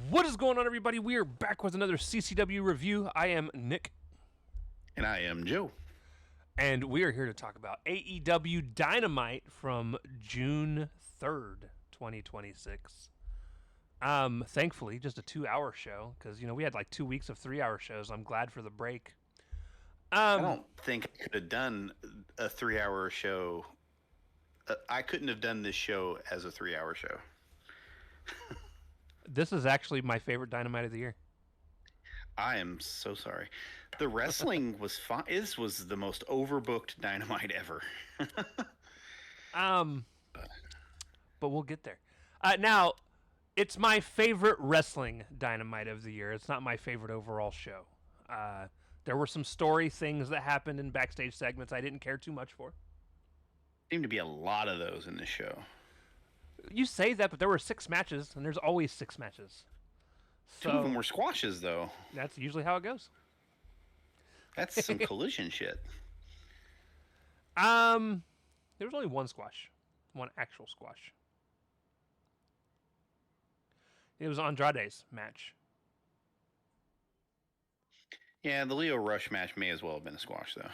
What is going on, everybody? We are back with another CCW review. I am Nick, And I am Joe. and we are here to talk about AEW Dynamite from June 3rd, 2026. Thankfully, just a 2-hour show, because, we had like 2 weeks of 3-hour shows. I'm glad for the break. I don't think I could have done a 3-hour show. I couldn't have done this show as a 3-hour show. This is actually my favorite Dynamite of the year. I am so sorry. The wrestling was fine. This was the most overbooked Dynamite ever. But we'll get there. Now, it's my favorite wrestling Dynamite of the year. It's not my favorite overall show. There were some story things that happened in backstage segments I didn't care too much for. Seemed to be a lot of those in this show. You say that, but there were 6 matches, and there's always 6 matches. So 2 of them were squashes, though. that's usually how it goes. That's some collision shit. There was only one squash, one actual squash. It was Andrade's match. Yeah, the Leo Rush match may as well have been a squash, though.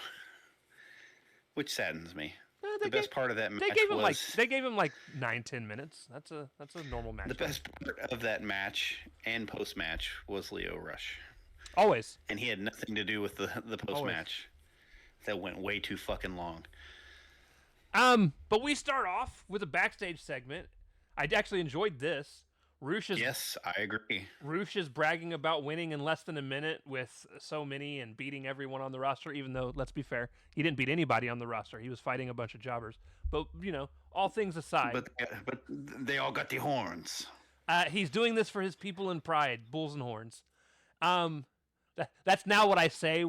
Which saddens me. The best part of that match They gave him like 9-10 minutes. That's a normal match. The best part of that match and post match was Leo Rush. Always. And he had nothing to do with the post match. That went way too fucking long. But we start off with a backstage segment. I actually enjoyed this. Yes, I agree. Roosh is bragging about winning in less than a minute with so many and beating everyone on the roster, even though, let's be fair, he didn't beat anybody on the roster. He was fighting a bunch of jobbers. But, all things aside. But they all got the horns. He's doing this for his people in pride, bulls and horns. That's now what I say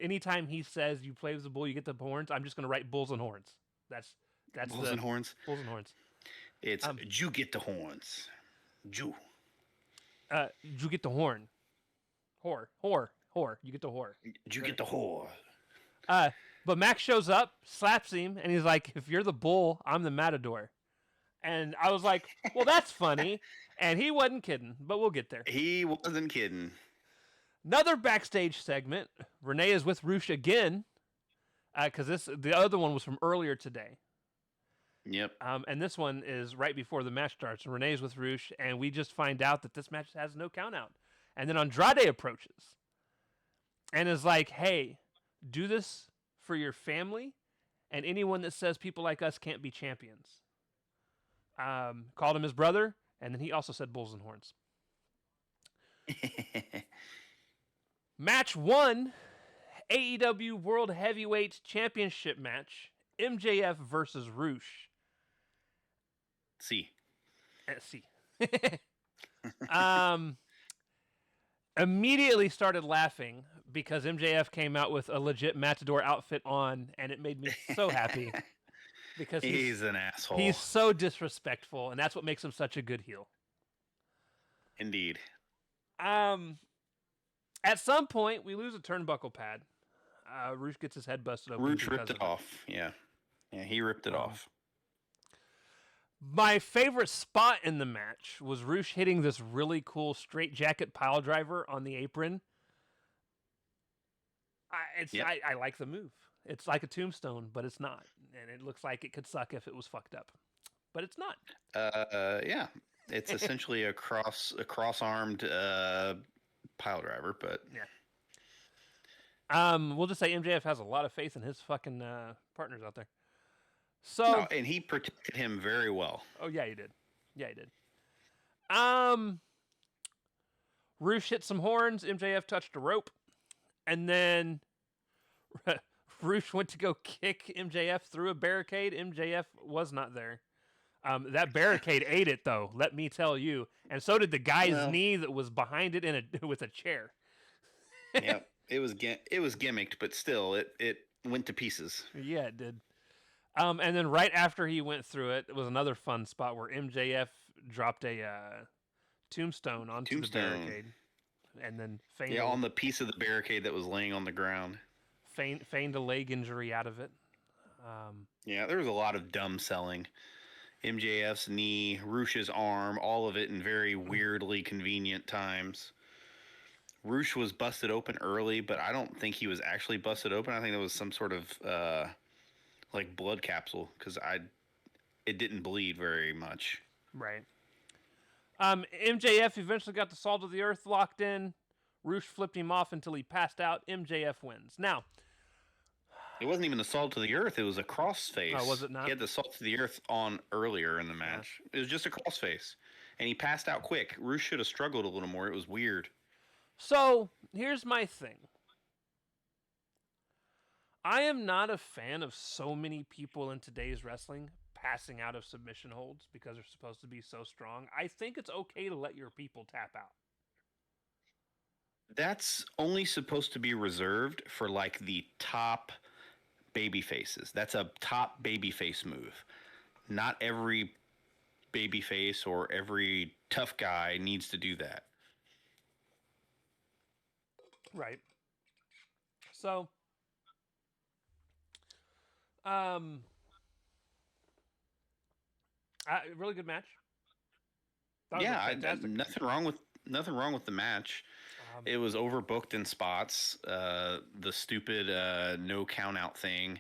anytime he says you play as a bull, you get the horns. I'm just going to write bulls and horns. That's bulls and horns. Bulls and horns. It's you get the horns. Jew. You get the horn. Whore. You get the whore. You get the whore. But Max shows up, slaps him, and he's like, "If you're the bull, I'm the matador." And I was like, "Well, that's funny." And he wasn't kidding, but we'll get there. He wasn't kidding. Another backstage segment. Renee is with Roosh again, because the other one was from earlier today. Yep. And this one is right before the match starts. Renee's with Roosh, and we just find out that this match has no count out. And then Andrade approaches and is like, "Hey, do this for your family and anyone that says people like us can't be champions." Called him his brother, and then he also said bulls and horns. Match 1, AEW World Heavyweight Championship match, MJF versus Roosh. See. Immediately started laughing because MJF came out with a legit Matador outfit on, and it made me so happy because he's an asshole. He's so disrespectful, and that's what makes him such a good heel. Indeed. At some point, we lose a turnbuckle pad. Roosh gets his head busted open. Roosh ripped it off. Yeah, he ripped it off. My favorite spot in the match was Roosh hitting this really cool straight jacket pile driver on the apron. I like the move. It's like a tombstone, but it's not. And it looks like it could suck if it was fucked up. But it's not. Yeah. It's essentially a cross-armed pile driver, but... Yeah. We'll just say MJF has a lot of faith in his fucking partners out there. And he protected him very well. Oh, yeah, he did. Roosh hit some horns. MJF touched a rope. And then Roosh went to go kick MJF through a barricade. MJF was not there. That barricade ate it, though, let me tell you. And so did the guy's knee that was behind it with a chair. Yeah, it was gimmicked, but still, it went to pieces. Yeah, it did. And then right after he went through it, it was another fun spot where MJF dropped a tombstone onto the barricade. And then feigned on the piece of the barricade that was laying on the ground. Feigned a leg injury out of it. Yeah, there was a lot of dumb selling. MJF's knee, Rush's arm, all of it in very weirdly convenient times. Rush was busted open early, but I don't think he was actually busted open. I think it was some sort of like blood capsule because it didn't bleed very much. Right. MJF eventually got the Salt of the Earth locked in. Rush flipped him off until he passed out. MJF wins. Now, it wasn't even the Salt to the Earth. It was a crossface. Oh, was it not? He had the Salt to the Earth on earlier in the match. Yeah. It was just a crossface. And he passed out quick. Rush should have struggled a little more. It was weird. So, here's my thing. I am not a fan of so many people in today's wrestling passing out of submission holds because they're supposed to be so strong. I think it's okay to let your people tap out. That's only supposed to be reserved for like the top baby faces. That's a top baby face move. Not every baby face or every tough guy needs to do that. Right. So, really good match. Yeah, nothing wrong with the match. It was overbooked in spots. The stupid no count out thing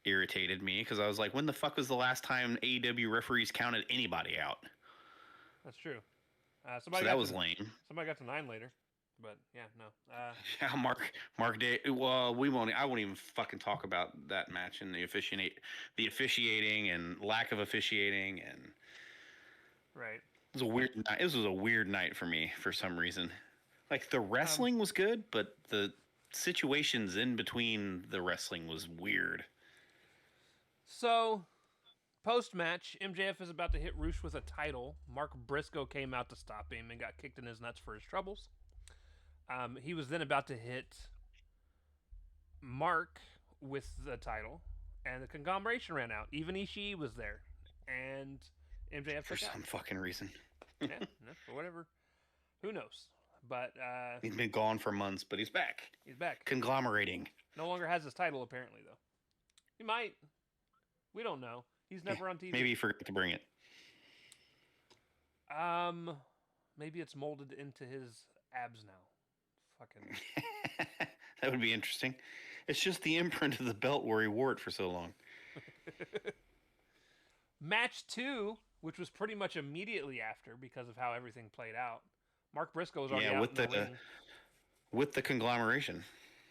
irritated me because I was like, when the fuck was the last time AEW referees counted anybody out? That's true. So that was lame. Somebody got to 9 later, but yeah, no. Yeah, Mark Day. Well, I won't even fucking talk about that match and the officiating and lack of officiating and. Right. It was a weird night. This was a weird night for me for some reason. Like the wrestling was good, but the situations in between the wrestling was weird. So, post-match, MJF is about to hit Rush with a title. Mark Briscoe came out to stop him and got kicked in his nuts for his troubles. He was then about to hit Mark with the title, and the conglomeration ran out. Even Ishii was there, and MJF for some fucking reason. Yeah, for whatever. Who knows? But he's been gone for months, but he's back. He's back. Conglomerating. No longer has his title, apparently, though. He might. We don't know. He's never on TV. Maybe he forgot to bring it. Maybe it's molded into his abs now. Fucking. That would be interesting. It's just the imprint of the belt where he wore it for so long. Match 2, which was pretty much immediately after because of how everything played out. Mark Briscoe was already out in the ring. With the conglomeration.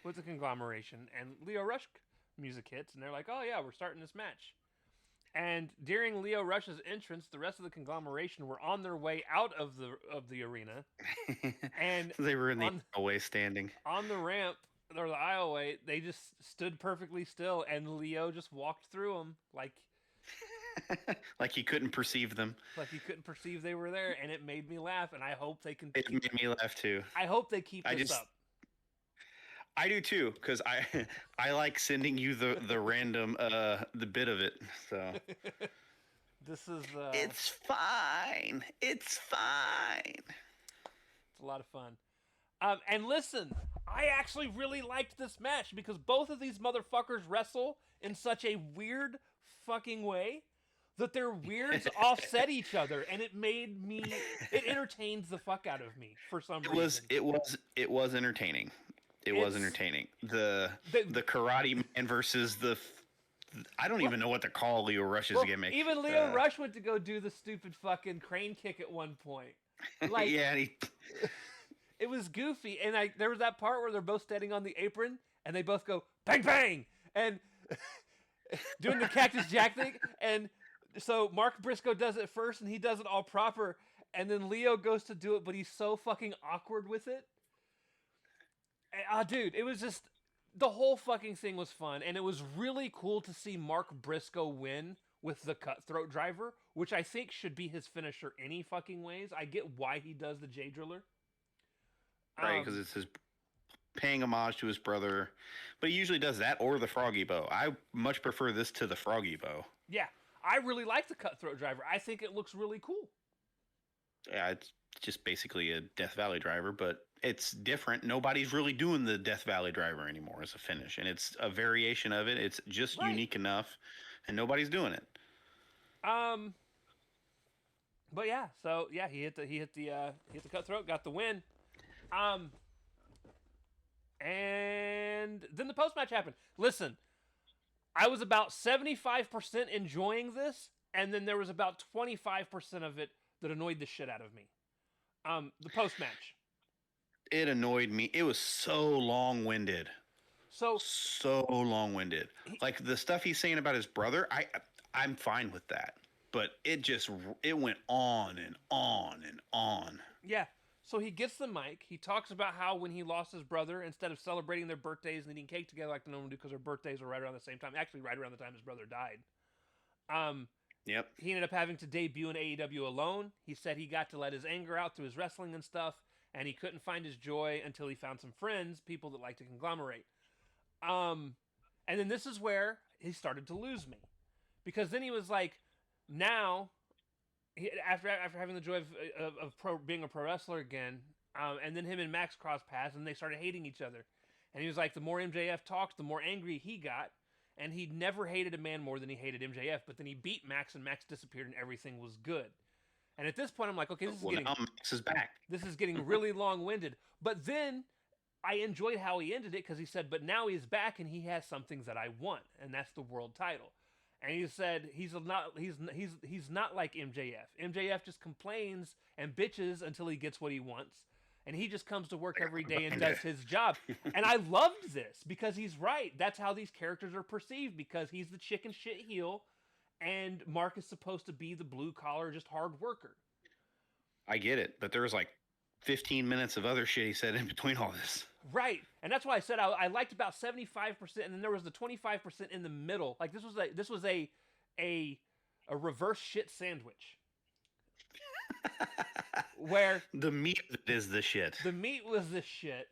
With the conglomeration. And Lio Rush music hits, and they're like, oh yeah, we're starting this match. And during Lio Rush's entrance, the rest of the conglomeration were on their way out of the arena. And they were in the aisleway standing. On the ramp, or the aisleway, they just stood perfectly still, and Lio just walked through them like... like he couldn't perceive them. Like he couldn't perceive they were there, and it made me laugh, and I hope they can... It made me laugh, too. I hope they keep this up. I do, too, because I like sending you the random, the bit of it, so... This is... It's fine. It's fine. It's a lot of fun. And listen, I actually really liked this match, because both of these motherfuckers wrestle in such a weird fucking way that their weirds offset each other, and it entertains the fuck out of me for some reason. It was entertaining. It was entertaining. The Karate Man versus I don't even know what to call Lio Rush's gimmick. Even Lio Rush went to go do the stupid fucking crane kick at one point. Like, yeah, it was goofy, and there was that part where they're both standing on the apron, and they both go bang bang, and doing the Cactus Jack thing, and so Mark Briscoe does it first, and he does it all proper, and then Lio goes to do it, but he's so fucking awkward with it. And, dude, it was just, the whole fucking thing was fun, and it was really cool to see Mark Briscoe win with the cutthroat driver, which I think should be his finisher any fucking ways. I get why he does the J Driller. Right, because it's his paying homage to his brother, but he usually does that or the Froggy Bow. I much prefer this to the Froggy Bow. Yeah, I really like the cutthroat driver. I think it looks really cool. Yeah, it's just basically a Death Valley driver, but it's different. Nobody's really doing the Death Valley driver anymore as a finish, and it's a variation of it. It's just unique enough, and nobody's doing it. But yeah, so yeah, he hit the cutthroat, got the win. Um, and then the post match happened. Listen, I was about 75% enjoying this, and then there was about 25% of it that annoyed the shit out of me. The post match. It annoyed me. It was so long-winded. So long-winded. Like the stuff he's saying about his brother, I'm fine with that. But it went on and on and on. Yeah. So he gets the mic. He talks about how when he lost his brother, instead of celebrating their birthdays and eating cake together like they normally do, because their birthdays are right around the same time, actually right around the time his brother died. Yep. He ended up having to debut in AEW alone. He said he got to let his anger out through his wrestling and stuff, and he couldn't find his joy until he found some friends, people that like to conglomerate. And then this is where he started to lose me, because then he was like, now, after having the joy of being a pro wrestler again, and then him and Max crossed paths, and they started hating each other. And he was like, the more MJF talked, the more angry he got, and he never hated a man more than he hated MJF. But then he beat Max, and Max disappeared, and everything was good. And at this point, I'm like, okay, now Max is back. This is getting really long-winded. But then I enjoyed how he ended it, because he said, but now he's back, and he has some things that I want, and that's the world title. And he said he's not like MJF. MJF just complains and bitches until he gets what he wants, and he just comes to work every day and does his job. And I loved this, because he's right. That's how these characters are perceived, because he's the chicken shit heel, and Mark is supposed to be the blue collar, just hard worker. I get it, but there was like 15 minutes of other shit he said in between all this. Right, and that's why I said I liked about 75%, and then there was the 25% in the middle. Like this was a reverse shit sandwich, where the meat is the shit. The meat was the shit,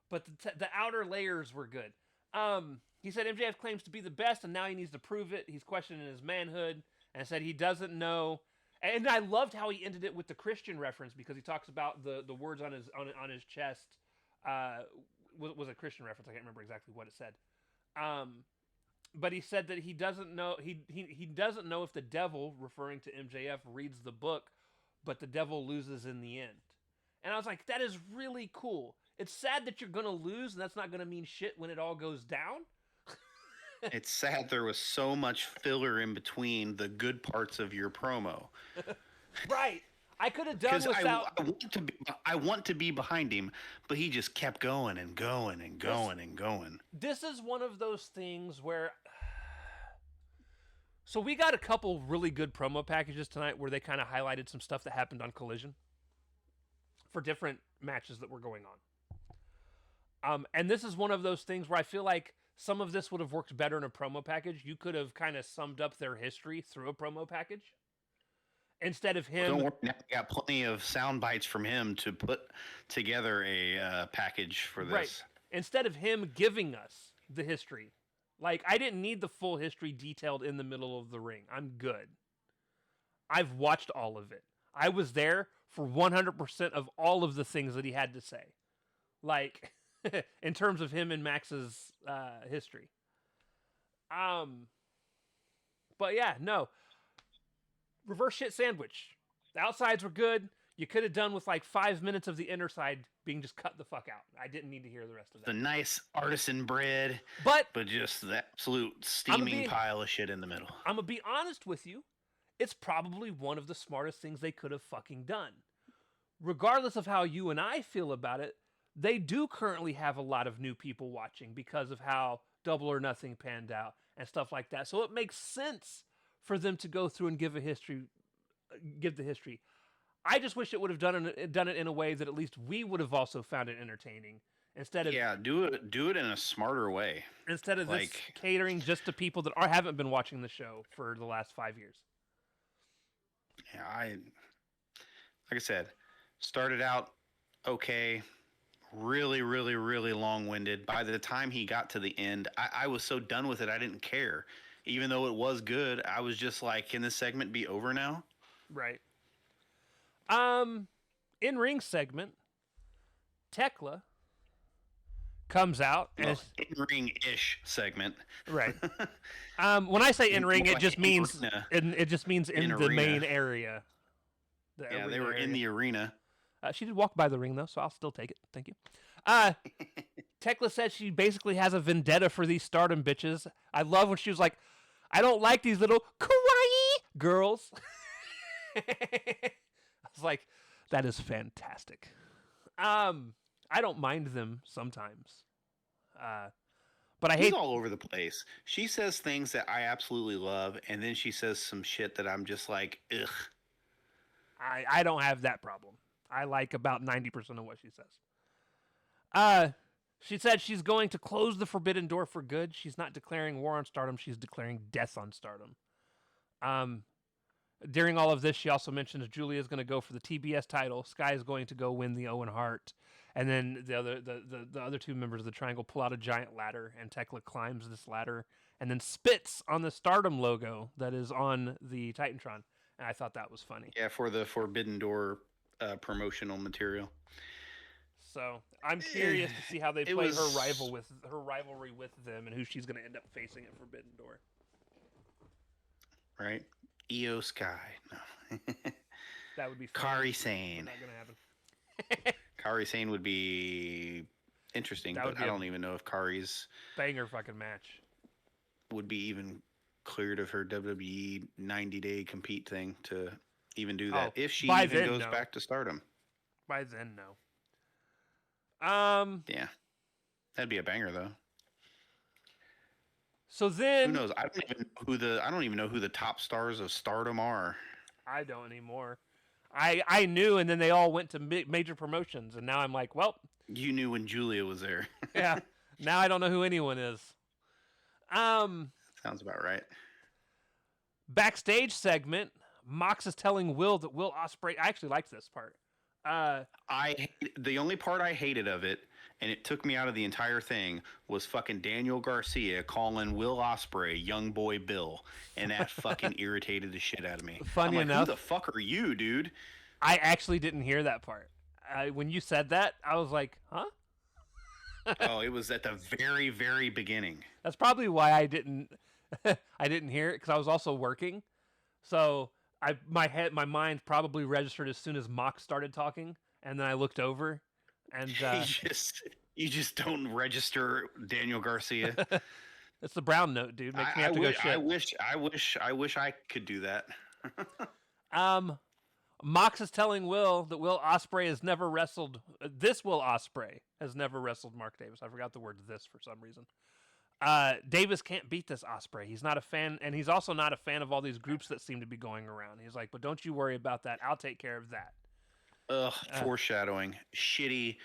but the outer layers were good. He said MJF claims to be the best, and now he needs to prove it. He's questioning his manhood, and said he doesn't know. And I loved how he ended it with the Christian reference, because he talks about the words on his chest. Was a Christian reference. I can't remember exactly what it said. But he said that he doesn't know. He doesn't know if the devil, referring to MJF, reads the book, but the devil loses in the end. And I was like, that is really cool. It's sad that you're gonna lose, and that's not gonna mean shit when it all goes down. It's sad there was so much filler in between the good parts of your promo. Right. I could have done without. I want to be behind him, but he just kept going and going and going and going. This is one of those things where. So we got a couple really good promo packages tonight where they kind of highlighted some stuff that happened on Collision for different matches that were going on. And this is one of those things where I feel like some of this would have worked better in a promo package. You could have kind of summed up their history through a promo package. Instead of him, don't worry, now we got plenty of sound bites from him to put together a package for this. Right. Instead of him giving us the history, like I didn't need the full history detailed in the middle of the ring. I'm good. I've watched all of it. I was there for 100% of all of the things that he had to say, like in terms of him and Max's history. But yeah, no. Reverse shit sandwich. The outsides were good. You could have done with like 5 minutes of the inner side being just cut the fuck out. I didn't need to hear the rest of that. The nice artisan bread, but just the absolute steaming pile of shit in the middle. I'm gonna be honest with you. It's probably one of the smartest things they could have fucking done. Regardless of how you and I feel about it, they do currently have a lot of new people watching because of how Double or Nothing panned out and stuff like that. So it makes sense for them to go through and give the history. I just wish it would have done it in a way that at least we would have also found it entertaining instead of do it in a smarter way instead of this catering just to people that haven't been watching the show for the last 5 years. Yeah, like I said, started out okay, really, really, really long-winded. By the time he got to the end, I was so done with it, I didn't care. Even though it was good, I was just like, can this segment be over now? Right. In-ring segment, Tekla comes out as in-ring-ish segment. Right. When I say in-ring, it just means in the main area. Yeah, they were in area. the arena. She did walk by the ring though, so I'll still take it. Thank you. Tekla said she basically has a vendetta for these Stardom bitches. I love when she was like, "I don't like these little kawaii girls." I was like, "That is fantastic." I don't mind them sometimes, but I She's hate. all over the place. She says things that I absolutely love, and then she says some shit that I'm just like, ugh. I don't have that problem. I like about 90% of what she says. Uh, she said she's going to close the forbidden door for good. She's not declaring war on Stardom. She's declaring death on Stardom. During all of this, she also mentions Julia is going to go for the TBS title. Sky is going to go win the Owen Hart. And then the other two members of the Triangle pull out a giant ladder, and Tekla climbs this ladder and then spits on the Stardom logo that is on the Titantron. And I thought that was funny. Yeah, for the Forbidden Door promotional material. So I'm curious to see how they It play was- her rivalry with them, and who she's going to end up facing at Forbidden Door. Right? Io Sky. No. That would be funny. Kari Not Sane. going to happen. Kari Sane would be interesting, That would but be I a- don't even know if Kari's Banger fucking match. would be even cleared of her WWE 90-day compete thing to even do that. Oh, if she by even then, goes no. back to Stardom. By then, no. Yeah. That'd be a banger though. So then Who knows? I don't even know who the top stars of Stardom are. I don't anymore. I knew, and then they all went to major promotions, and now I'm like, well, You knew when Julia was there. yeah. Now I don't know who anyone is. Sounds about right. Backstage segment. Mox is telling Will that Will Ospreay. I actually liked this part. The only part I hated of it, and it took me out of the entire thing, was fucking Daniel Garcia calling Will Ospreay young boy Bill, and that fucking irritated the shit out of me. Funny I'm like, enough- who the fuck are you, dude? I actually didn't hear that part. When you said that, I was like, huh? Oh, it was at the very, very beginning. That's probably why I didn't I didn't hear it, because I was also working. So my mind probably registered as soon as Mox started talking, and then I looked over, and You just don't register Daniel Garcia. it's the brown note, dude. Makes me have to go shit. I wish I could do that. Mox is telling Will that Will Ospreay has never wrestled. This Will Ospreay has never wrestled Mark Davis. I forgot the word "this" for some reason. Davis can't beat this Ospreay. He's not a fan, and he's also not a fan of all these groups that seem to be going around. He's like, but don't you worry about that. I'll take care of that. Ugh, foreshadowing. Shitty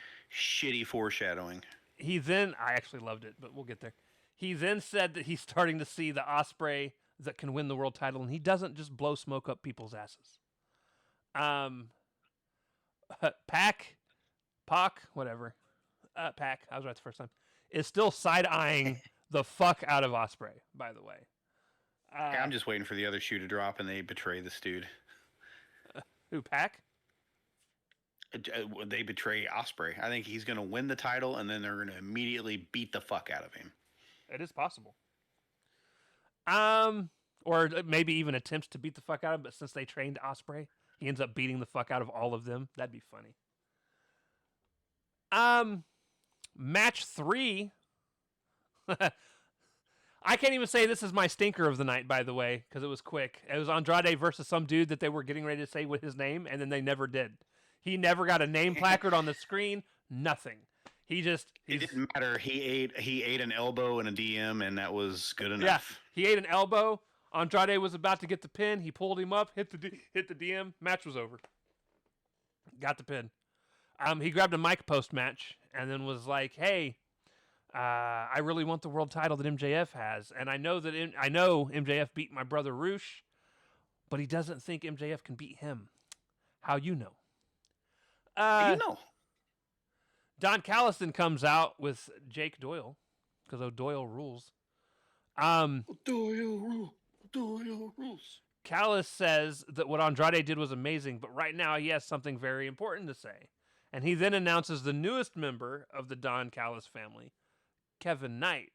foreshadowing. I actually loved it, but we'll get there. He then said that he's starting to see the Ospreay that can win the world title, and he doesn't just blow smoke up people's asses. Pac, whatever. Pac, I was right the first time, is still side-eyeing the fuck out of Ospreay, by the way. Yeah, I'm just waiting for the other shoe to drop and they betray this dude. Who, Pac? They betray Ospreay. I think he's going to win the title and then they're going to immediately beat the fuck out of him. It is possible. Or maybe even attempts to beat the fuck out of him, but since they trained Ospreay, he ends up beating the fuck out of all of them. That'd be funny. Match 3. I can't even say this is my stinker of the night, by the way, because it was quick. It was Andrade versus some dude that they were getting ready to say with his name, and then they never did. He never got a name placard on the screen. Nothing. It didn't matter. He ate an elbow and a DM, and that was good enough. Yeah, he ate an elbow. Andrade was about to get the pin. He pulled him up, hit the DM. Match was over. Got the pin. He grabbed a mic post match and then was like, "Hey, I really want the world title that MJF has, and I know MJF beat my brother Roosh, but he doesn't think MJF can beat him. How you know?" Don Callis then comes out with Jake Doyle, because Doyle rules. Doyle rules. Callis says that what Andrade did was amazing, but right now he has something very important to say. And he then announces the newest member of the Don Callis family, Kevin Knight.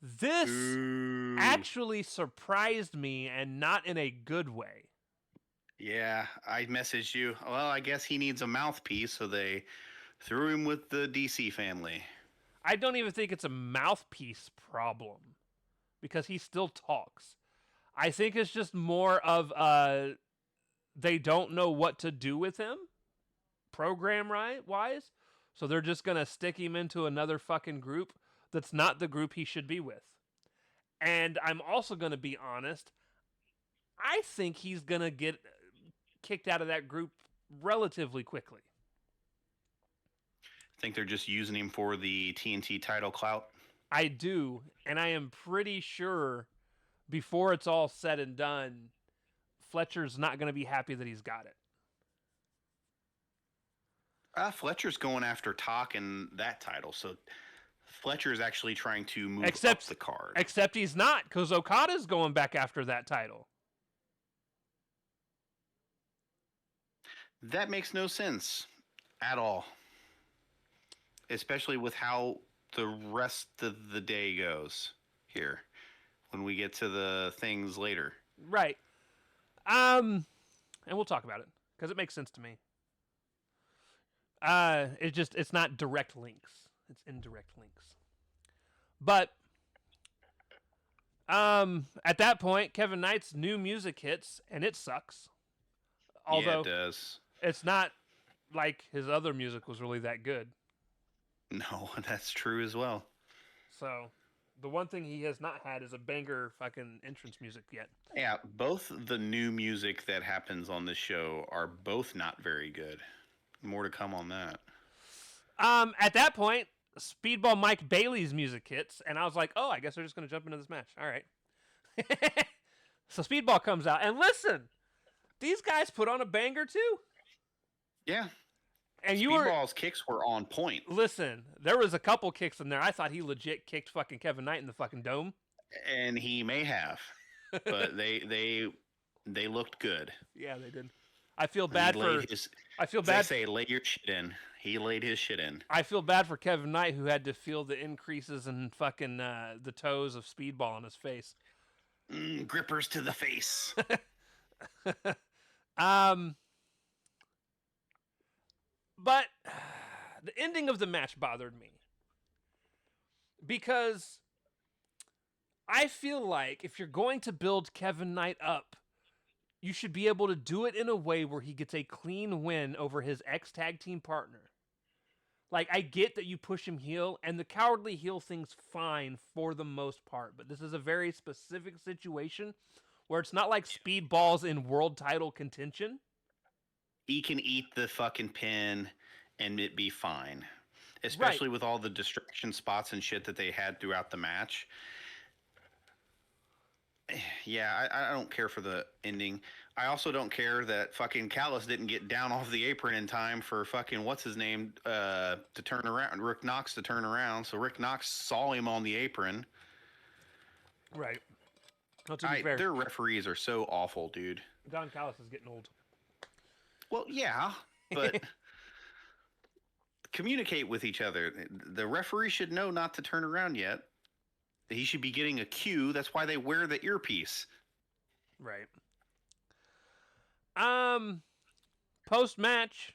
This actually surprised me, and not in a good way. Yeah, I messaged you. Well, I guess he needs a mouthpiece, so they threw him with the DC family. I don't even think it's a mouthpiece problem because he still talks. I think it's just more of they don't know what to do with him program wise, so they're just gonna stick him into another fucking group that's not the group he should be with. And I'm also gonna be honest. I think he's gonna get kicked out of that group relatively quickly. Think they're just using him for the TNT title clout? I do, and I am pretty sure before it's all said and done, Fletcher's not going to be happy that he's got it. Fletcher's going after Talk and that title, so Fletcher is actually trying to move up the card. Except he's not, because Okada's going back after that title. That makes no sense at all. Especially with how the rest of the day goes here when we get to the things later. Right. And we'll talk about it because it makes sense to me. It's not direct links. It's indirect links. But at that point, Kevin Knight's new music hits and it sucks. Although yeah, it does. It's not like his other music was really that good. No, that's true as well. So, the one thing he has not had is a banger fucking entrance music yet. Yeah, both the new music that happens on this show are both not very good. More to come on that. At that point, Speedball Mike Bailey's music hits, and I was like, oh, I guess they're just going to jump into this match. All right. So Speedball comes out, and listen, these guys put on a banger too. Yeah. And Speedball's kicks were on point. Listen, there was a couple kicks in there. I thought he legit kicked fucking Kevin Knight in the fucking dome. And he may have, but they looked good. Yeah, they did. I feel bad for. I feel bad. They say lay your shit in. He laid his shit in. I feel bad for Kevin Knight who had to feel the increases in fucking the toes of Speedball on his face. Grippers to the face. But the ending of the match bothered me because I feel like if you're going to build Kevin Knight up, you should be able to do it in a way where he gets a clean win over his ex-tag team partner. Like, I get that you push him heel, and the cowardly heel thing's fine for the most part, but this is a very specific situation where it's not like Speedball's in world title contention. He can eat the fucking pin and it be fine. Especially with all the distraction spots and shit that they had throughout the match. Yeah, I don't care for the ending. I also don't care that fucking Callis didn't get down off the apron in time for fucking what's his name to turn around, Rick Knox to turn around. So Rick Knox saw him on the apron. Right. Not to be fair, their referees are so awful, dude. Don Callis is getting old. Well, yeah, but communicate with each other. The referee should know not to turn around yet. He should be getting a cue. That's why they wear the earpiece. Right. Post-match,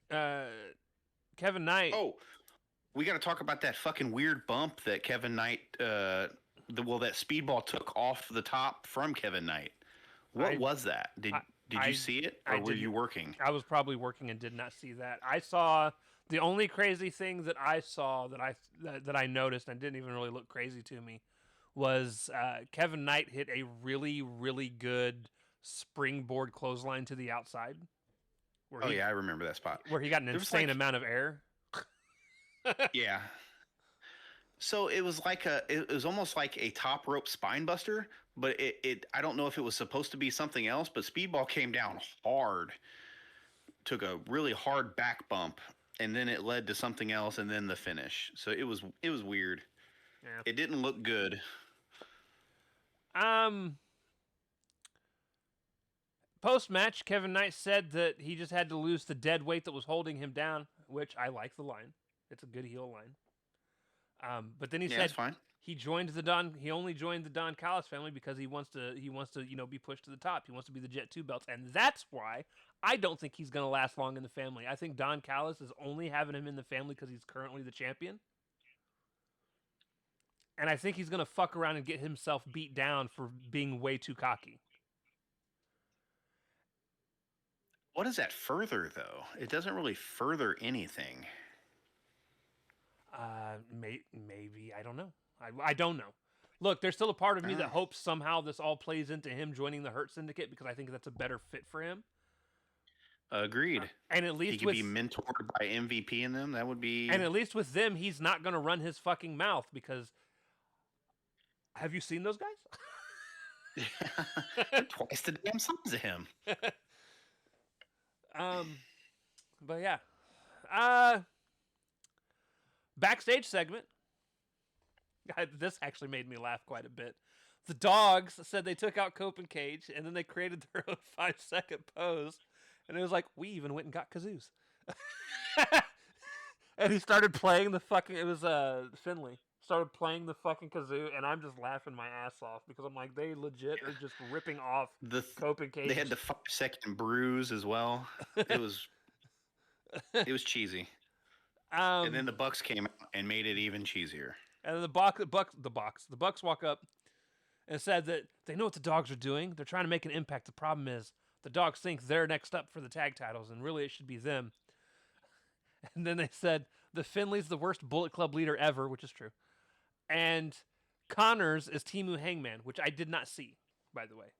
Kevin Knight. Oh, we got to talk about that fucking weird bump that Kevin Knight, that Speedball took off the top from Kevin Knight. What was that? Did you see it, or were you working? I was probably working and did not see that. I saw the only crazy thing that I saw that I noticed and didn't even really look crazy to me was Kevin Knight hit a really, really good springboard clothesline to the outside. I remember that spot. Where he got an insane amount of air. Yeah. So it was it was almost like a top rope spine buster, but I don't know if it was supposed to be something else, but Speedball came down hard, took a really hard back bump, and then it led to something else, and then the finish. So it was weird. Yeah. It didn't look good. Post-match, Kevin Knight said that he just had to lose the dead weight that was holding him down, which I like the line. It's a good heel line. But then he Yeah, said that's fine. he joined the Don. He only joined the Don Callis family because he wants to. He wants to, be pushed to the top. He wants to be the Jet 2 belts, and that's why I don't think he's gonna last long in the family. I think Don Callis is only having him in the family because he's currently the champion, and I think he's gonna fuck around and get himself beat down for being way too cocky. What does that further, though? It doesn't really further anything. Maybe I don't know. I don't know. Look, there's still a part of me that hopes somehow this all plays into him joining the Hurt Syndicate because I think that's a better fit for him. Agreed. And at least he could be mentored by MVP in them. That would be. And at least with them, he's not going to run his fucking mouth because. Have you seen those guys? Twice the damn size of him. But yeah. Backstage segment. This actually made me laugh quite a bit. The dogs said they took out Cope and Cage, and then they created their own 5-second pose. And it was like, we even went and got kazoos. And he started playing the fucking... It was Finley. Started playing the fucking kazoo, and I'm just laughing my ass off because I'm like, they legit are just ripping off Cope and Cage. They had the 5-second bruise as well. It was cheesy. And then the Bucks came out and made it even cheesier. And the Bucks walk up and said that they know what the dogs are doing. They're trying to make an impact. The problem is the dogs think they're next up for the tag titles, and really it should be them. And then they said the Finley's the worst Bullet Club leader ever, which is true. And Connors is Timu Hangman, which I did not see, by the way.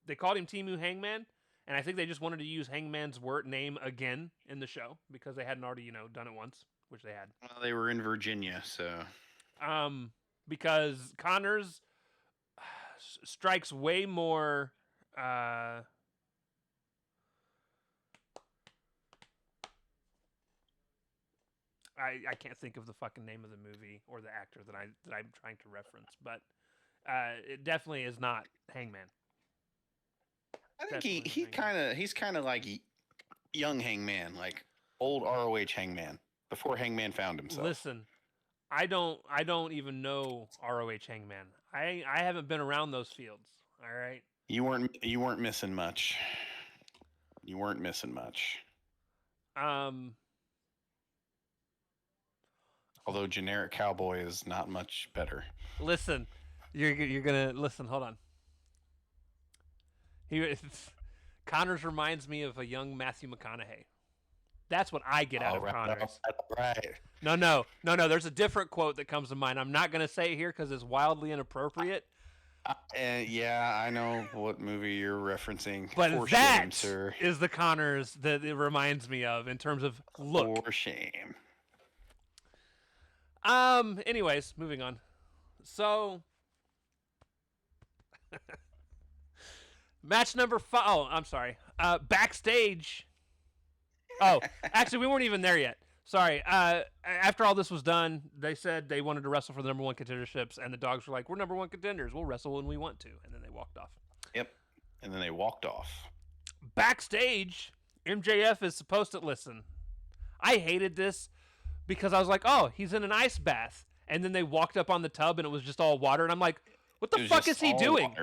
They called him Timu Hangman, and I think they just wanted to use Hangman's name again in the show because they hadn't already, done it once, which they had. Well, they were in Virginia, so. Because Connors strikes way more. I can't think of the fucking name of the movie or the actor that I'm trying to reference, but it definitely is not Hangman. I think he's kind of like young Hangman, like old ROH Hangman before Hangman found himself. Listen, I don't even know ROH Hangman. I haven't been around those fields. All right. You weren't missing much. You weren't missing much. Although generic cowboy is not much better. Listen, you're gonna listen. Hold on. Connors reminds me of a young Matthew McConaughey. That's what I get out of Connors. Right. No. There's a different quote that comes to mind. I'm not gonna say it here because it's wildly inappropriate. Yeah, I know what movie you're referencing. But for that shame, sir. Is the Connors that it reminds me of in terms of look. For shame. Anyways, moving on. So, match number 5. Oh, I'm sorry. Backstage. Oh, actually, we weren't even there yet. Sorry. After all this was done, they said they wanted to wrestle for the number 1 contenderships, and the dogs were like, "We're number 1 contenders. We'll wrestle when we want to," and then they walked off. Yep. And then they walked off. Backstage, MJF is supposed to listen. I hated this. Because I was like, oh, he's in an ice bath. And then they walked up on the tub and it was just all water. And I'm like, what the fuck is he doing?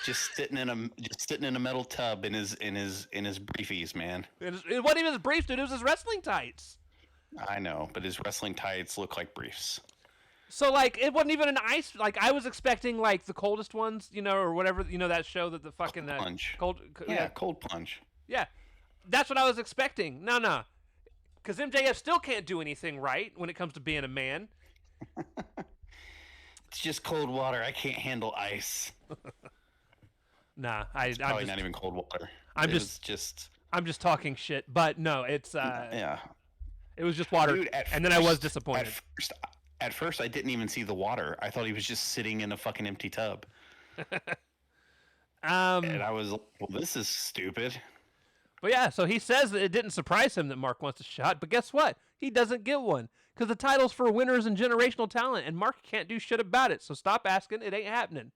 just sitting in a metal tub in his briefies, man. It wasn't even his briefs, dude. It was his wrestling tights. I know, but his wrestling tights look like briefs. So, like, it wasn't even an ice. Like, I was expecting, like, the coldest ones, or whatever, that show that the fucking... plunge. Cold plunge. Yeah. That's what I was expecting. No. Because MJF still can't do anything right when it comes to being a man. It's just cold water. I can't handle ice. Nah, it's probably not even cold water. I'm just talking shit. But no, it's yeah. It was just water, dude, and then I was disappointed. At first, I didn't even see the water. I thought he was just sitting in a fucking empty tub. And I was like, well, this is stupid. But yeah, so he says that it didn't surprise him that Mark wants a shot, but guess what? He doesn't get one because the title's for winners and generational talent, and Mark can't do shit about it. So stop asking; it ain't happening.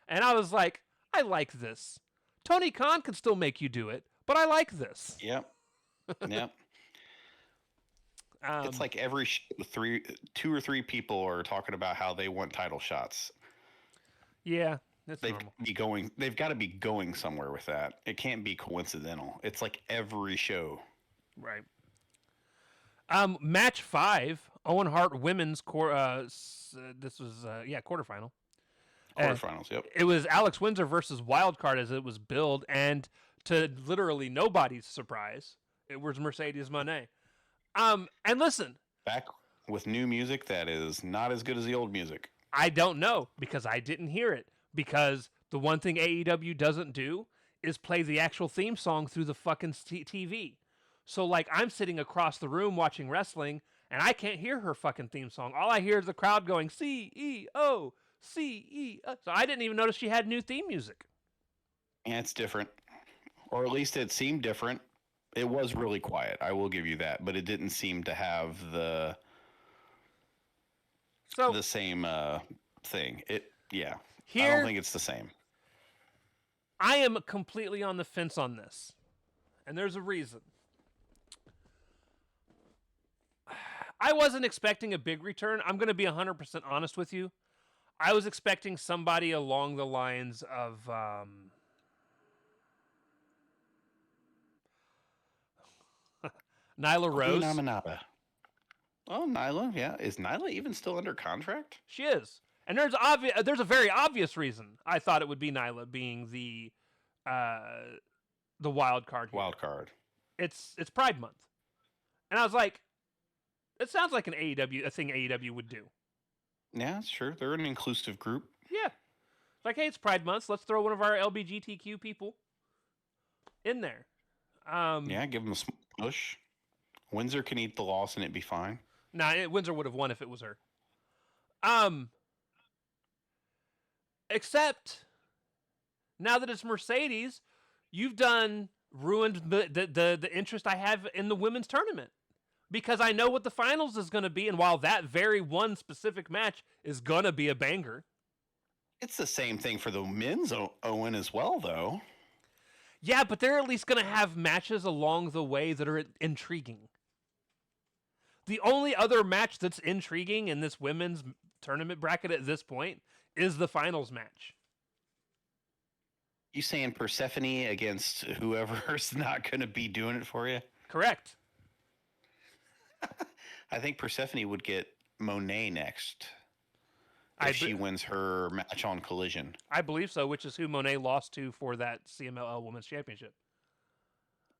And I was like, I like this. Tony Khan can still make you do it, but I like this. Yep. It's like every 2 or 3 people are talking about how they want title shots. Yeah, that's normal. They've got to be going somewhere with that. It can't be coincidental. It's like every show. Right. Match 5, Owen Hart women's this was quarterfinal. Quarterfinals, yep. It was Alex Windsor versus Wildcard as it was billed, and to literally nobody's surprise, it was Mercedes Moné. And listen, back with new music that is not as good as the old music. I don't know because I didn't hear it. Because the one thing AEW doesn't do is play the actual theme song through the fucking TV. So, like, I'm sitting across the room watching wrestling, and I can't hear her fucking theme song. All I hear is the crowd going, CEO, CEO. So I didn't even notice she had new theme music. Yeah, it's different. Or at least it seemed different. It was really quiet, I will give you that. But it didn't seem to have the same thing. I don't think it's the same. I am completely on the fence on this. And there's a reason. I wasn't expecting a big return. I'm going to be 100% honest with you. I was expecting somebody along the lines of Nyla Rose. Oh, Nyla, yeah. Is Nyla even still under contract? She is. And there's a very obvious reason I thought it would be Nyla being the wild card here. Wild card. It's Pride Month. And I was like, it sounds like a thing AEW would do. Yeah, that's true. They're an inclusive group. Yeah. It's like, hey, it's Pride Month. Let's throw one of our LGBTQ people in there. Yeah, give them a push. Windsor can eat the loss and it'd be fine. Nah, Windsor would have won if it was her. Except now that it's Mercedes, you've ruined the interest I have in the women's tournament. Because I know what the finals is going to be, and while that very one specific match is going to be a banger. It's the same thing for the men's Owen as well, though. Yeah, but they're at least going to have matches along the way that are intriguing. The only other match that's intriguing in this women's tournament bracket at this point is the finals match. You saying Persephone against whoever's not going to be doing it for you? Correct. I think Persephone would get Monet next if she wins her match on Collision. I believe so, which is who Monet lost to for that CMLL Women's Championship.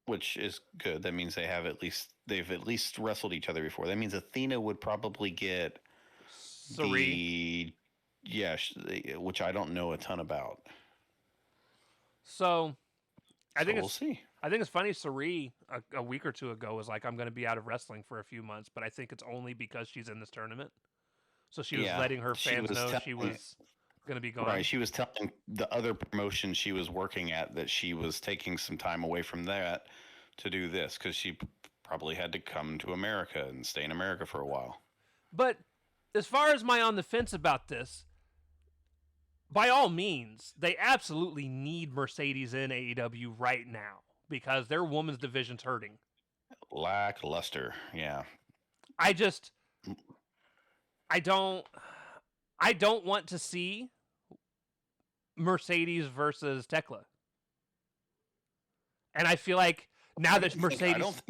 Which is good. That means they've at least wrestled each other before. That means Athena would probably get Saree. Which I don't know a ton about. So we'll see. I think it's funny. Saree a week or two ago was like, "I'm going to be out of wrestling for a few months," but I think it's only because she's in this tournament. So she was letting her fans know she was going to be gone. Right. She was telling the other promotion she was working at that she was taking some time away from that to do this because she probably had to come to America and stay in America for a while. But as far as my on the fence about this, by all means, they absolutely need Mercedes in AEW right now because their women's division's hurting. Lackluster, yeah. I don't want to see Mercedes versus Tekla. And I feel like now that Mercedes... I don't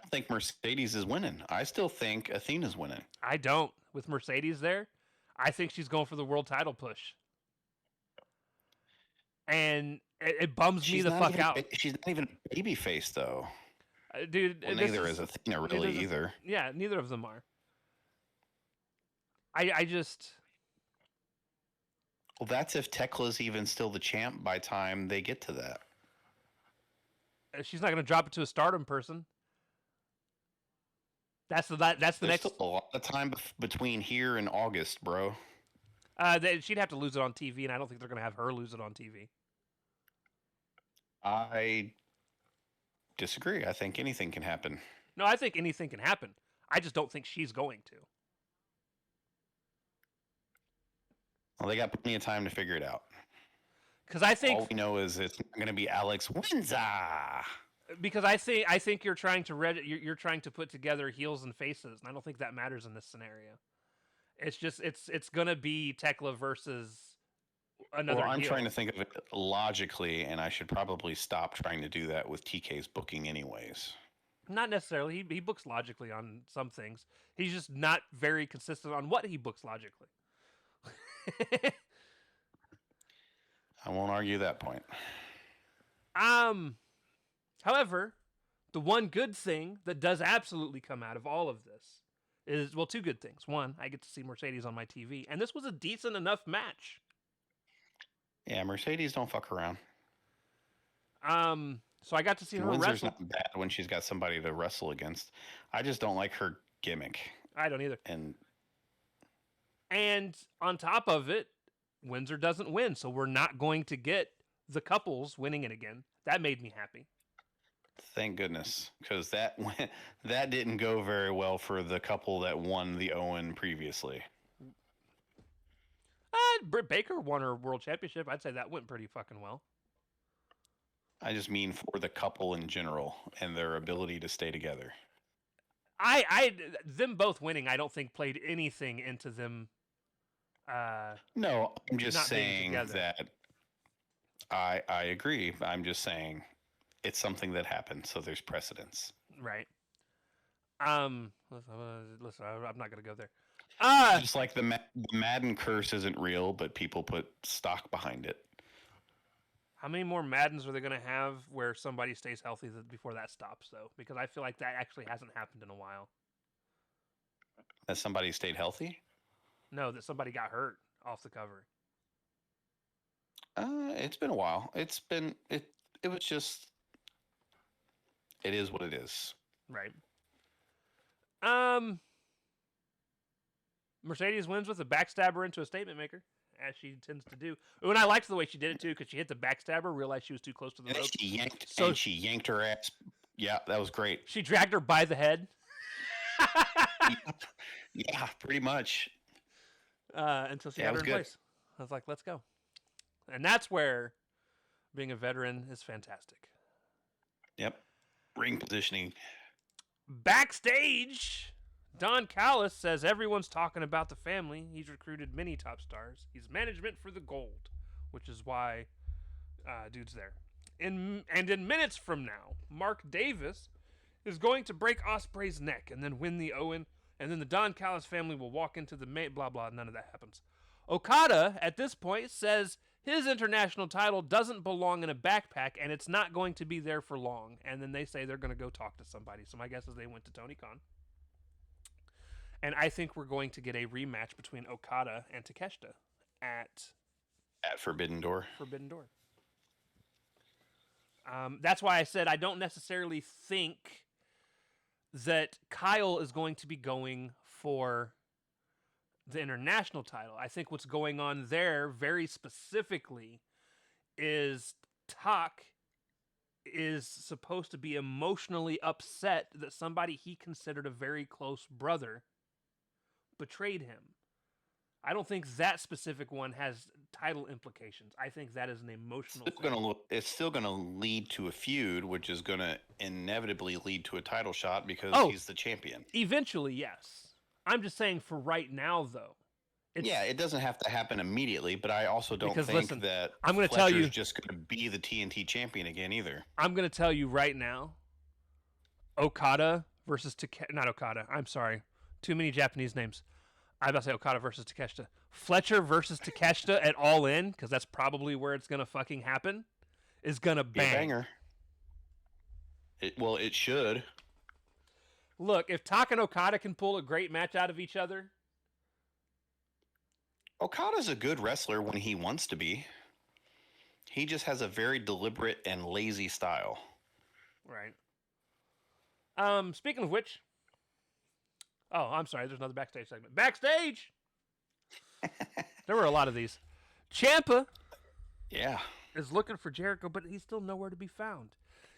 think Mercedes is winning. I still think Athena's winning. I don't. With Mercedes there, I think she's going for the world title push. And it bums me the fuck out. She's not even a baby face, though. Dude, well, neither is Athena really either. Yeah, neither of them are. I just... Well, that's if Tekla's even still the champ by time they get to that. She's not going to drop it to a Stardom person. That's the There's next... still a lot of time between here and August, bro. She'd have to lose it on TV, and I don't think they're going to have her lose it on TV. I disagree. I think anything can happen. No, I think anything can happen. I just don't think she's going to. Well, they got plenty of time to figure it out. Because I think... All we know is it's going to be Alex Windsor. because I think you're trying to you're trying to put together heels and faces, and I don't think that matters in this scenario. It's just it's gonna be Tekla versus another Well, I'm heel. trying to think of it logically, and I should probably stop trying to do that with TK's booking, anyways. Not necessarily. He books logically on some things. He's just not very consistent on what he books logically. I won't argue that point. However, the one good thing that does absolutely come out of all of this is, well, two good things. One, I get to see Mercedes on my TV, and this was a decent enough match. Yeah, Mercedes don't fuck around. So I got to see her Windsor's wrestle. not bad when she's got somebody to wrestle against. I just don't like her gimmick. I don't either. And on top of it, Windsor doesn't win, so we're not going to get the couples winning it again. That made me happy. thank goodness, because that didn't go very well for the couple that won the Owen previously. Britt Baker won her world championship. I'd say that went pretty fucking well. I just mean for the couple in general and their ability to stay together. Them both winning, I don't think played anything into them. No, I'm just not being saying together. that I agree. I'm just saying it's something that happened, so there's precedence. Right. Listen, I'm not gonna go there. Just like the Madden curse isn't real, but people put stock behind it. How many more Maddens are they gonna have where somebody stays healthy before that stops, though? Because I feel like that actually hasn't happened in a while. That somebody stayed healthy? No, that somebody got hurt off the cover. It's been a while. It was just. It is what it is. Right. Mercedes wins with a backstabber into a statement maker, as she tends to do. And I liked the way she did it too, because she hit the backstabber, realized she was too close to the And rope. she yanked her ass. Yeah, that was great. She dragged her by the head. Yeah, pretty much. Until she got her in good. place. I was like, let's go. And that's where being a veteran is fantastic. Yep. Ring positioning. Backstage, Don Callis says everyone's talking about the family. He's recruited many top stars. He's management for the gold, which is why dude's there. And in minutes from now, Mark Davis is going to break Ospreay's neck and then win the Owen. And then the Don Callis family will walk into the blah, blah, none of that happens. Okada, at this point, says his international title doesn't belong in a backpack and it's not going to be there for long. And then they say they're going to go talk to somebody. So my guess is they went to Tony Khan. And I think we're going to get a rematch between Okada and Takeshita at Forbidden Door. Forbidden Door. That's why I said I don't necessarily think that Kyle is going to be going for the international title. I think what's going on there very specifically is Tak is supposed to be emotionally upset that somebody he considered a very close brother betrayed him. I don't think that specific one has title implications. I think that is an emotional thing. It's still going to lead to a feud, which is going to inevitably lead to a title shot because he's the champion. Eventually, yes. I'm just saying for right now, though. It doesn't have to happen immediately, but I also don't think that I'm going to tell you just going to be the TNT champion again either. I'm going to tell you right now, Okada versus not Okada. I'm sorry. Too many Japanese names. I was about to say Okada versus Takeshita. Fletcher versus Takeshita at All In, because that's probably where it's going to fucking happen, is going to bang. Banger. It should. Look, if Tak and Okada can pull a great match out of each other. Okada's a good wrestler when he wants to be. He just has a very deliberate and lazy style. Right. Speaking of which... Oh, I'm sorry. There's another backstage segment. Backstage! There were a lot of these. Ciampa is looking for Jericho, but he's still nowhere to be found.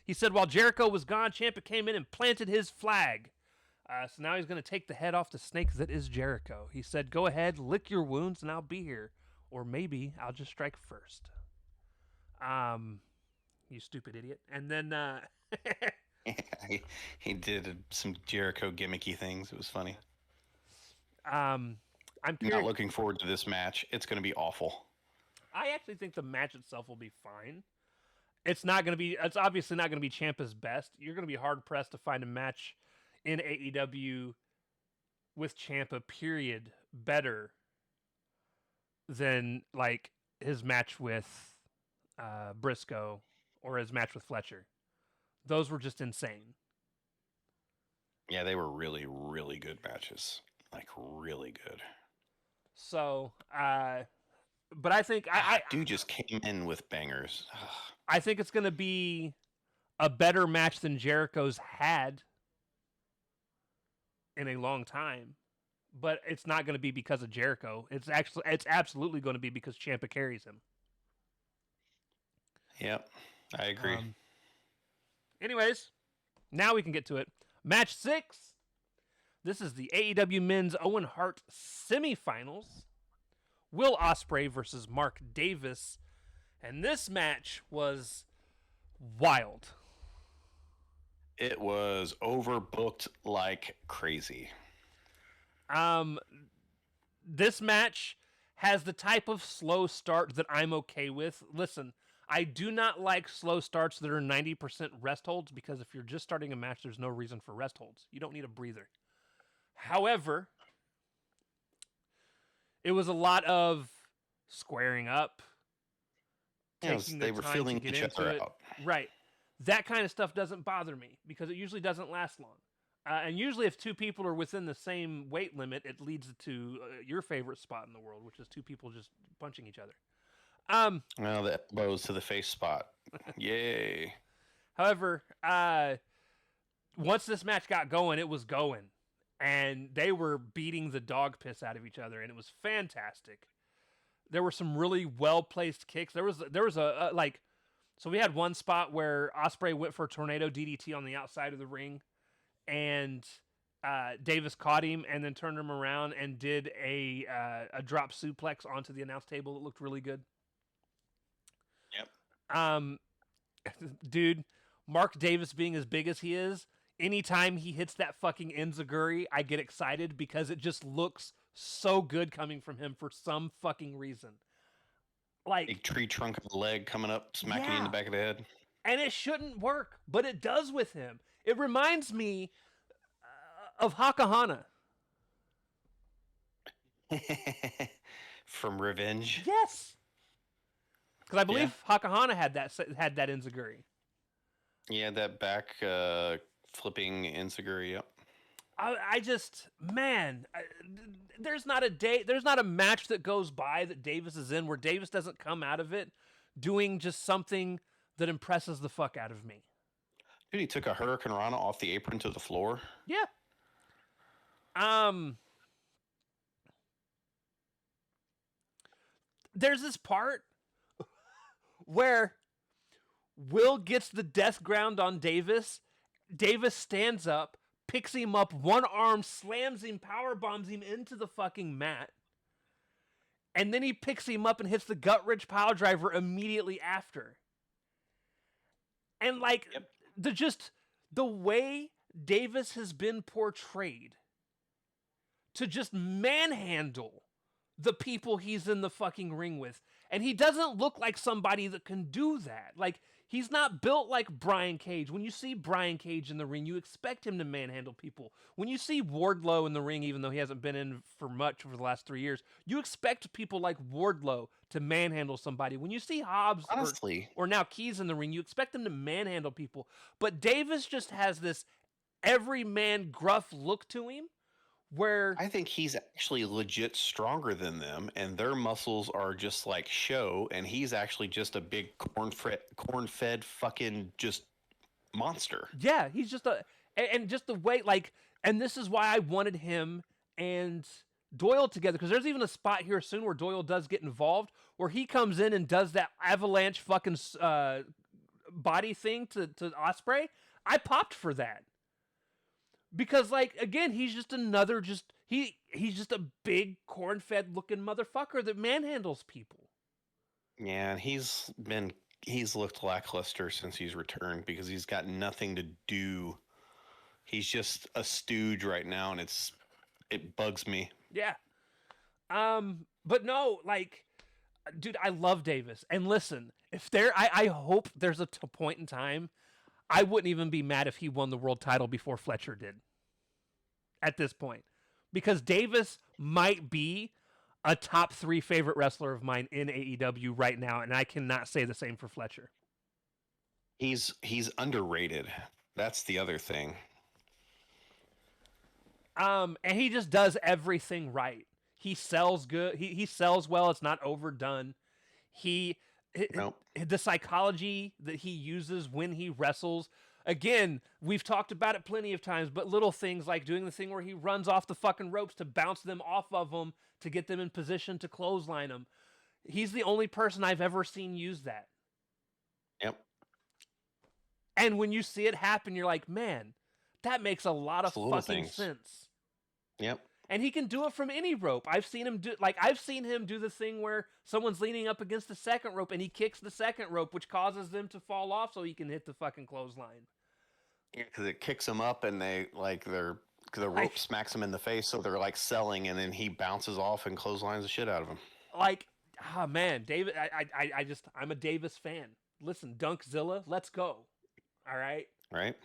He said while Jericho was gone, Ciampa came in and planted his flag. So now he's going to take the head off the snake that is Jericho. He said, go ahead, lick your wounds, and I'll be here. Or maybe I'll just strike first. You stupid idiot. And then he did some Jericho gimmicky things. It was funny. I'm Not curious. looking forward to this match. It's going to be awful. I actually think the match itself will be fine. It's not going to be. It's obviously not going to be Ciampa's best. You're going to be hard pressed to find a match in AEW with Ciampa, period, better than like his match with Briscoe or his match with Fletcher. Those were just insane. Yeah, they were really, really good matches. Like, really good. So, but I think I Dude just came in with bangers. I think it's going to be a better match than Jericho's had in a long time. But it's not going to be because of Jericho. It's absolutely going to be because Ciampa carries him. Yep, I agree. Anyways, now we can get to it. Match 6. This is the AEW Men's Owen Hart semifinals. Will Ospreay versus Mark Davis. And this match was wild. It was overbooked like crazy. This match has the type of slow start that I'm okay with. Listen, I do not like slow starts that are 90% rest holds because if you're just starting a match, there's no reason for rest holds. You don't need a breather. However, it was a lot of squaring up. They were feeling each other out. Right. That kind of stuff doesn't bother me because it usually doesn't last long. And usually if two people are within the same weight limit, it leads to your favorite spot in the world, which is two people just punching each other. Well, the elbows to the face spot. Yay. However, once this match got going, it was going. And they were beating the dog piss out of each other, and it was fantastic. There were some really well-placed kicks. There was a so we had one spot where Ospreay went for a tornado DDT on the outside of the ring, and Davis caught him and then turned him around and did a drop suplex onto the announce table. It looked really good. Yep. Dude, Mark Davis being as big as he is, anytime he hits that fucking enziguri, I get excited because it just looks so good coming from him for some fucking reason. Like big tree trunk of the leg coming up, smacking you in the back of the head. And it shouldn't work, but it does with him. It reminds me of Hakahana. From Revenge? Yes. Because I believe Hakahana had that enziguri. Yeah, that back flipping enziguri, yep. I just, man, there's not a match that goes by that Davis is in where Davis doesn't come out of it doing just something that impresses the fuck out of me. Dude, he took a Hurricane Rana off the apron to the floor. Yeah. There's this part where Will gets the death ground on Davis. Davis stands up, picks him up, one arm, slams him, power bombs him into the fucking mat. And then he picks him up and hits the gut-wrench pile driver immediately after. And like, the way Davis has been portrayed to just manhandle the people he's in the fucking ring with. And he doesn't look like somebody that can do that. Like, he's not built like Brian Cage. When you see Brian Cage in the ring, you expect him to manhandle people. When you see Wardlow in the ring, even though he hasn't been in for much over the last 3 years, you expect people like Wardlow to manhandle somebody. When you see Hobbs or now Keys in the ring, you expect them to manhandle people. But Davis just has this everyman gruff look to him where I think he's actually legit stronger than them, and their muscles are just like show, and he's actually just a big corn-fed fucking just monster. Yeah, he's just and just the way, like, and this is why I wanted him and Doyle together, because there's even a spot here soon where Doyle does get involved, where he comes in and does that avalanche fucking body thing to Ospreay. I popped for that. Because, like, again, he's just another, he's just a big corn-fed looking motherfucker that manhandles people. Yeah, and he's been he's looked lackluster since he's returned because he's got nothing to do. He's just a stooge right now, and it bugs me. Yeah. But no, like, dude, I love Davis. And listen, if I hope there's a point in time, I wouldn't even be mad if he won the world title before Fletcher did. At this point, because Davis might be a top 3 favorite wrestler of mine in AEW right now, and I cannot say the same for Fletcher. He's underrated. That's the other thing. And he just does everything right. He sells good. He sells well. It's not overdone. Nope. The psychology that he uses when he wrestles. Again, we've talked about it plenty of times, but little things like doing the thing where he runs off the fucking ropes to bounce them off of them to get them in position to clothesline them. He's the only person I've ever seen use that. Yep. And when you see it happen, you're like, man, that makes a lot of fucking sense. Yep. And he can do it from any rope. I've seen him do the thing where someone's leaning up against the second rope and he kicks the second rope, which causes them to fall off so he can hit the fucking clothesline. Yeah, because it kicks them up and the rope smacks them in the face, so they're like selling, and then he bounces off and clotheslines the shit out of them. Like, man, David, I'm a Davis fan. Listen, Dunkzilla, let's go. All right. Right.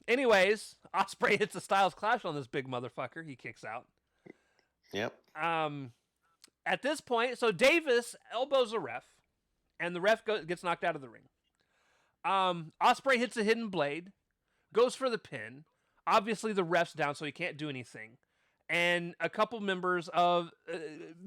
Anyways, Ospreay hits a Styles Clash on this big motherfucker. He kicks out. Yep. At this point, so Davis elbows a ref, and the ref gets knocked out of the ring. Ospreay hits a hidden blade, goes for the pin. Obviously, the ref's down, so he can't do anything. And a couple members of...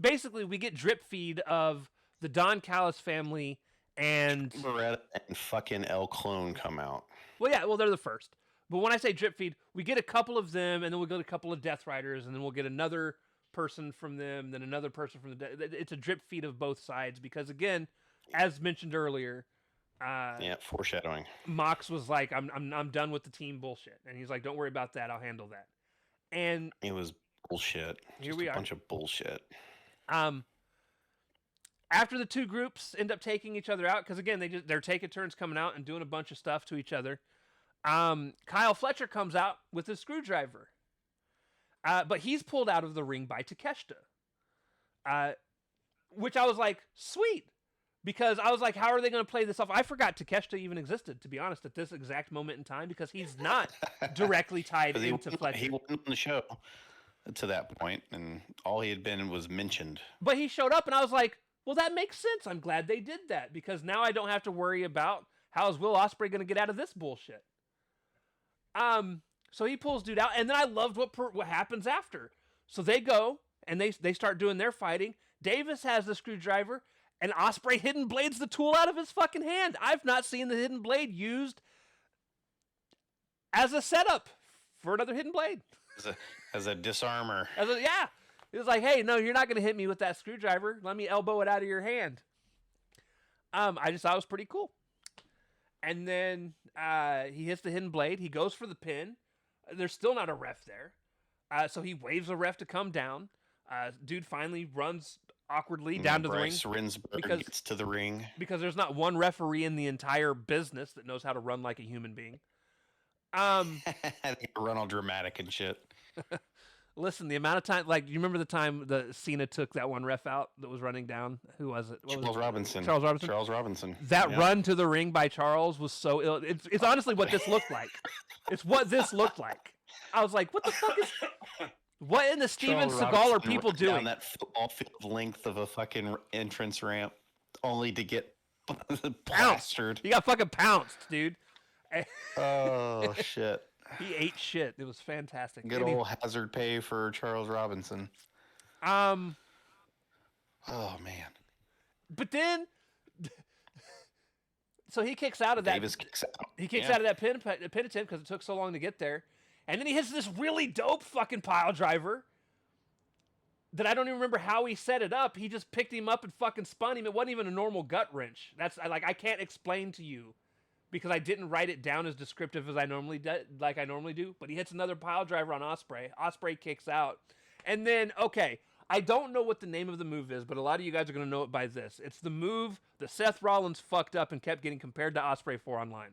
basically, we get drip feed of the Don Callis family and... Beretta and fucking El Clone come out. Well, yeah, they're the first. But when I say drip feed, we get a couple of them, and then we'll get a couple of Death Riders, and then we'll get another person from them, then another person from the... It's a drip feed of both sides, because again, as mentioned earlier... foreshadowing. Mox was like, I'm done with the team bullshit. And he's like, don't worry about that, I'll handle that. And... It was bullshit. Here we are. A bunch of bullshit. After the two groups end up taking each other out, because again, they're taking turns coming out and doing a bunch of stuff to each other. Kyle Fletcher comes out with his screwdriver. But he's pulled out of the ring by Takeshita. Which I was like, sweet. Because I was like, how are they going to play this off? I forgot Takeshita even existed, to be honest, at this exact moment in time, because he's not directly tied into Fletcher. He wasn't on the show to that point, and all he had been was mentioned. But he showed up, and I was like, well, that makes sense. I'm glad they did that, because now I don't have to worry about how is Will Ospreay going to get out of this bullshit. So he pulls dude out, and then I loved what happens after. So they go, and they start doing their fighting. Davis has the screwdriver, and Ospreay hidden blades the tool out of his fucking hand. I've not seen the hidden blade used as a setup for another hidden blade. As a disarmer. Yeah. It was like, hey, no, you're not going to hit me with that screwdriver. Let me elbow it out of your hand. I just thought it was pretty cool. And then he hits the hidden blade. He goes for the pin. There's still not a ref there. So he waves a ref to come down. Dude finally runs awkwardly down to the ring. Bryce Rinsberg gets to the ring. Because there's not one referee in the entire business that knows how to run like a human being. They run all dramatic and shit. Listen, the amount of time, like, you remember the time that Cena took that one ref out that was running down? Who was it? Charles Robinson. Charles Robinson. That run to the ring by Charles was so ill. It's honestly what this looked like. It's what this looked like. I was like, what the fuck is... What in the Steven Seagal are people doing? Down that football field length of a fucking entrance ramp, only to get plastered. He got fucking pounced, dude. Oh shit! He ate shit. It was fantastic. Good old hazard pay for Charles Robinson. Oh man. But then, so he kicks out of that. Davis kicks out. He kicks out of that pin attempt because it took so long to get there. And then he hits this really dope fucking pile driver that I don't even remember how he set it up. He just picked him up and fucking spun him. It wasn't even a normal gut wrench. I can't explain to you because I didn't write it down as descriptive as I normally do. But he hits another pile driver on Ospreay. Ospreay kicks out. And then, okay, I don't know what the name of the move is, but a lot of you guys are going to know it by this. It's the move that Seth Rollins fucked up and kept getting compared to Ospreay for online.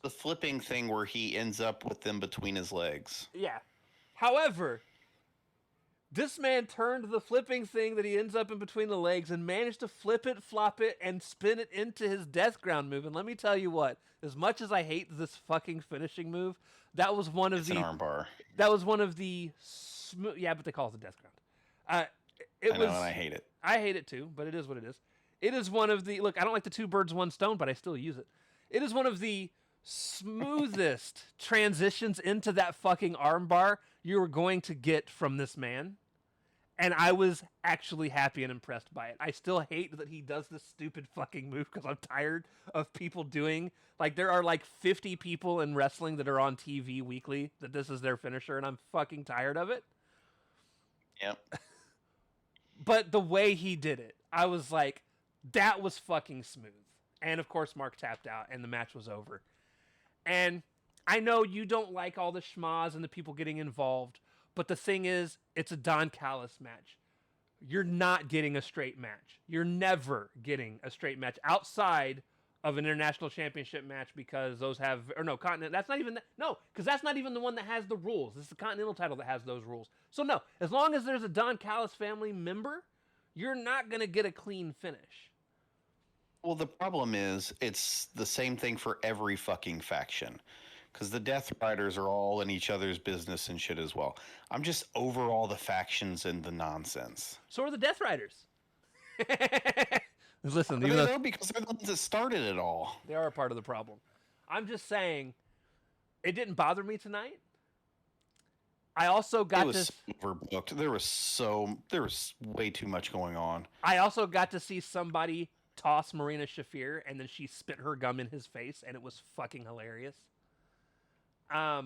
The flipping thing where he ends up with them between his legs. Yeah. However, this man turned the flipping thing that he ends up in between the legs and managed to flip it, flop it, and spin it into his death ground move. And let me tell you what, as much as I hate this fucking finishing move, that was one of It's an armbar. That was one of the smooth. Yeah, but they call it the death ground. I know, and I hate it. I hate it too, but it is what it is. It is one of the look. I don't like the two birds, one stone, but I still use it. It is one of the smoothest transitions into that fucking armbar you were going to get from this man. And I was actually happy and impressed by it. I still hate that he does this stupid fucking move because I'm tired of people doing... Like, there are like 50 people in wrestling that are on TV weekly that this is their finisher, and I'm fucking tired of it. Yep. But the way he did it, I was like, that was fucking smooth. And of course, Mark tapped out, and the match was over. And I know you don't like all the schmaz and the people getting involved, but the thing is, it's a Don Callis match. You're not getting a straight match. You're never getting a straight match outside of an international championship match because those have... Or no, Continental... That's not even... No, because that's not even the one that has the rules. It's the Continental title that has those rules. So no, as long as there's a Don Callis family member, you're not going to get a clean finish. Well, the problem is, it's the same thing for every fucking faction. Because the Death Riders are all in each other's business and shit as well. I'm just over all the factions and the nonsense. So are the Death Riders. Listen, even though because they're the ones that started it all. They are a part of the problem. I'm just saying, it didn't bother me tonight. I also got this overbooked. There was way too much going on. I also got to see somebody toss Marina Shafir, and then she spit her gum in his face, and it was fucking hilarious. Yeah,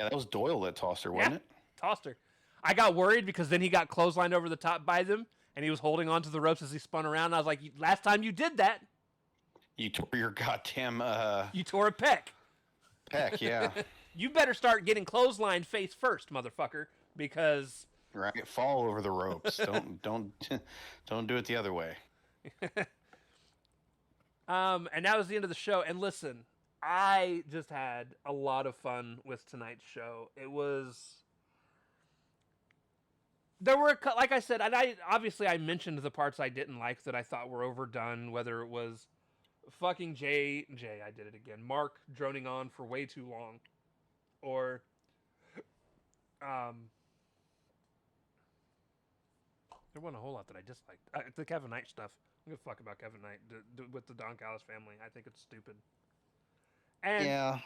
that was Doyle that tossed her, wasn't it? Tossed her. I got worried because then he got clotheslined over the top by them, and he was holding onto the ropes as he spun around. And I was like, last time you did that, you tore your goddamn... You tore a pec. Pec, yeah. You better start getting clotheslined face first, motherfucker, because... Right, fall over the ropes. don't do it the other way. And that was the end of the show. And listen, I just had a lot of fun with tonight's show. It was... There were, like I said, and I mentioned the parts I didn't like that I thought were overdone, whether it was fucking I did it again, Mark droning on for way too long, or there wasn't a whole lot that I disliked. The Kevin Knight stuff. I'm gonna fuck about Kevin Knight with the Don Callis family. I think it's stupid. And yeah,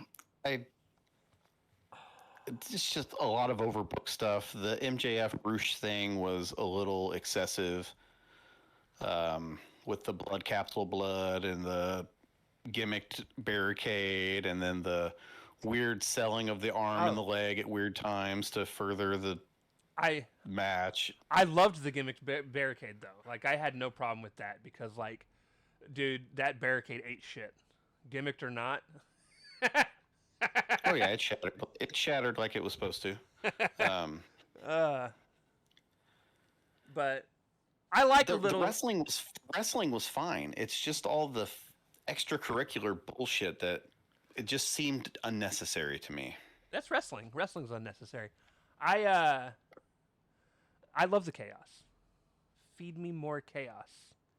it's just a lot of overbooked stuff. The MJF Roosh thing was a little excessive, with the blood capsule blood and the gimmicked barricade, and then the weird selling of the arm and the leg at weird times to further the match. I loved the gimmicked barricade though. Like, I had no problem with that because, like, dude, that barricade ate shit, gimmicked or not. Oh yeah, it shattered. It shattered like it was supposed to. But I like the wrestling was fine. It's just all the extracurricular bullshit that it just seemed unnecessary to me. That's wrestling. Wrestling's unnecessary. I love the chaos. Feed me more chaos.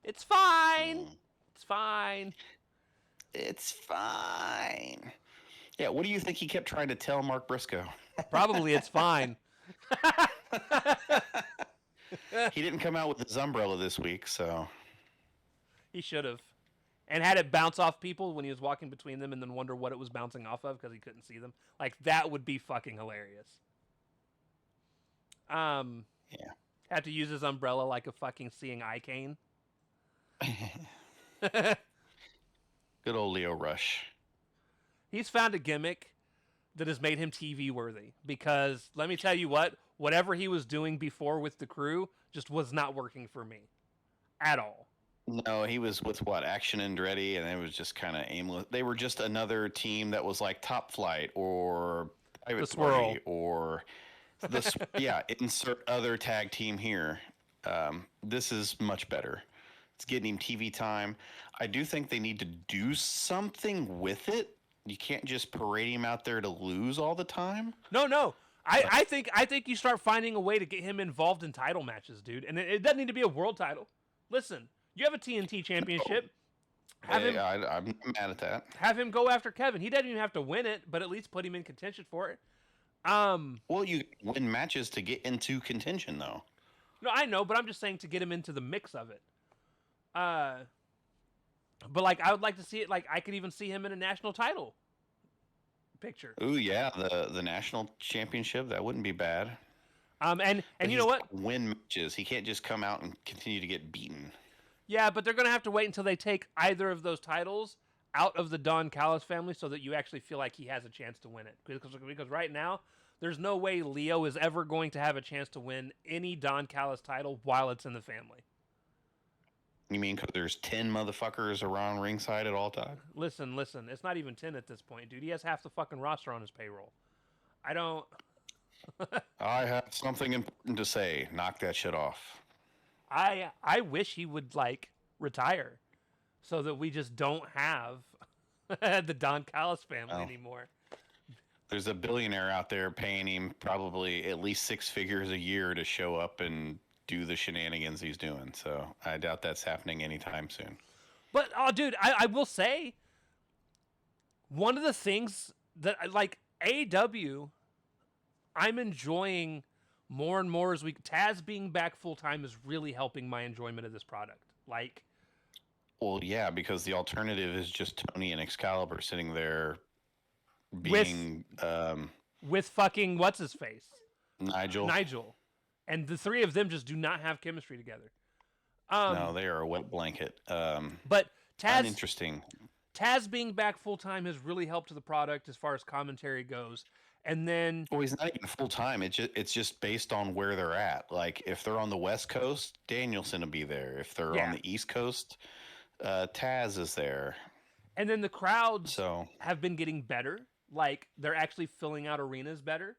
It's fine. It's fine. It's fine. Yeah, what do you think he kept trying to tell Mark Briscoe? Probably it's fine. He didn't come out with his umbrella this week, so... He should have. And had it bounce off people when he was walking between them and then wonder what it was bouncing off of because he couldn't see them. Like, that would be fucking hilarious. Yeah. Had to use his umbrella like a fucking seeing eye cane. Good old Leo Rush. He's found a gimmick that has made him TV worthy because let me tell you whatever he was doing before with the crew just was not working for me at all. No, he was with Action Andretti, and it was just kind of aimless. They were just another team that was like Top Flight or Private Party or Insert other tag team here. This is much better. It's getting him TV time. I do think they need to do something with it. You can't just parade him out there to lose all the time. No. I think you start finding a way to get him involved in title matches, dude. And it doesn't need to be a world title. Listen, you have a TNT championship. I'm not mad at that. Have him go after Kevin. He doesn't even have to win it, but at least put him in contention for it. Well, you win matches to get into contention, though. No, I know, but I'm just saying to get him into the mix of it. But like, I would like to see it. Like, I could even see him in a national title picture. Ooh, yeah, the national championship, that wouldn't be bad. And you know what? Win matches. He can't just come out and continue to get beaten. Yeah, but they're gonna have to wait until they take either of those titles out of the Don Callis family, so that you actually feel like he has a chance to win it. Because right now, there's no way Leo is ever going to have a chance to win any Don Callis title while it's in the family. You mean because there's 10 motherfuckers around ringside at all times? Listen. It's not even 10 at this point, dude. He has half the fucking roster on his payroll. I don't... I have something important to say. Knock that shit off. I wish he would, like, retire so that we just don't have the Don Callis family anymore. There's a billionaire out there paying him probably at least 6 figures a year to show up and do the shenanigans he's doing. So I doubt that's happening anytime soon. But, oh, dude, I will say, one of the things that, like, AEW, I'm enjoying more and more as Taz being back full-time is really helping my enjoyment of this product. Like... Well, yeah, because the alternative is just Tony and Excalibur sitting there being... With fucking what's-his-face? Nigel. And the three of them just do not have chemistry together. No, they are a wet blanket. But Taz... Uninteresting. Taz being back full-time has really helped the product as far as commentary goes. And then... Well, he's not even full-time. It's just based on where they're at. Like, if they're on the West Coast, Danielson will be there. If they're on the East Coast, Taz is there. And then the crowds have been getting better. Like, they're actually filling out arenas better.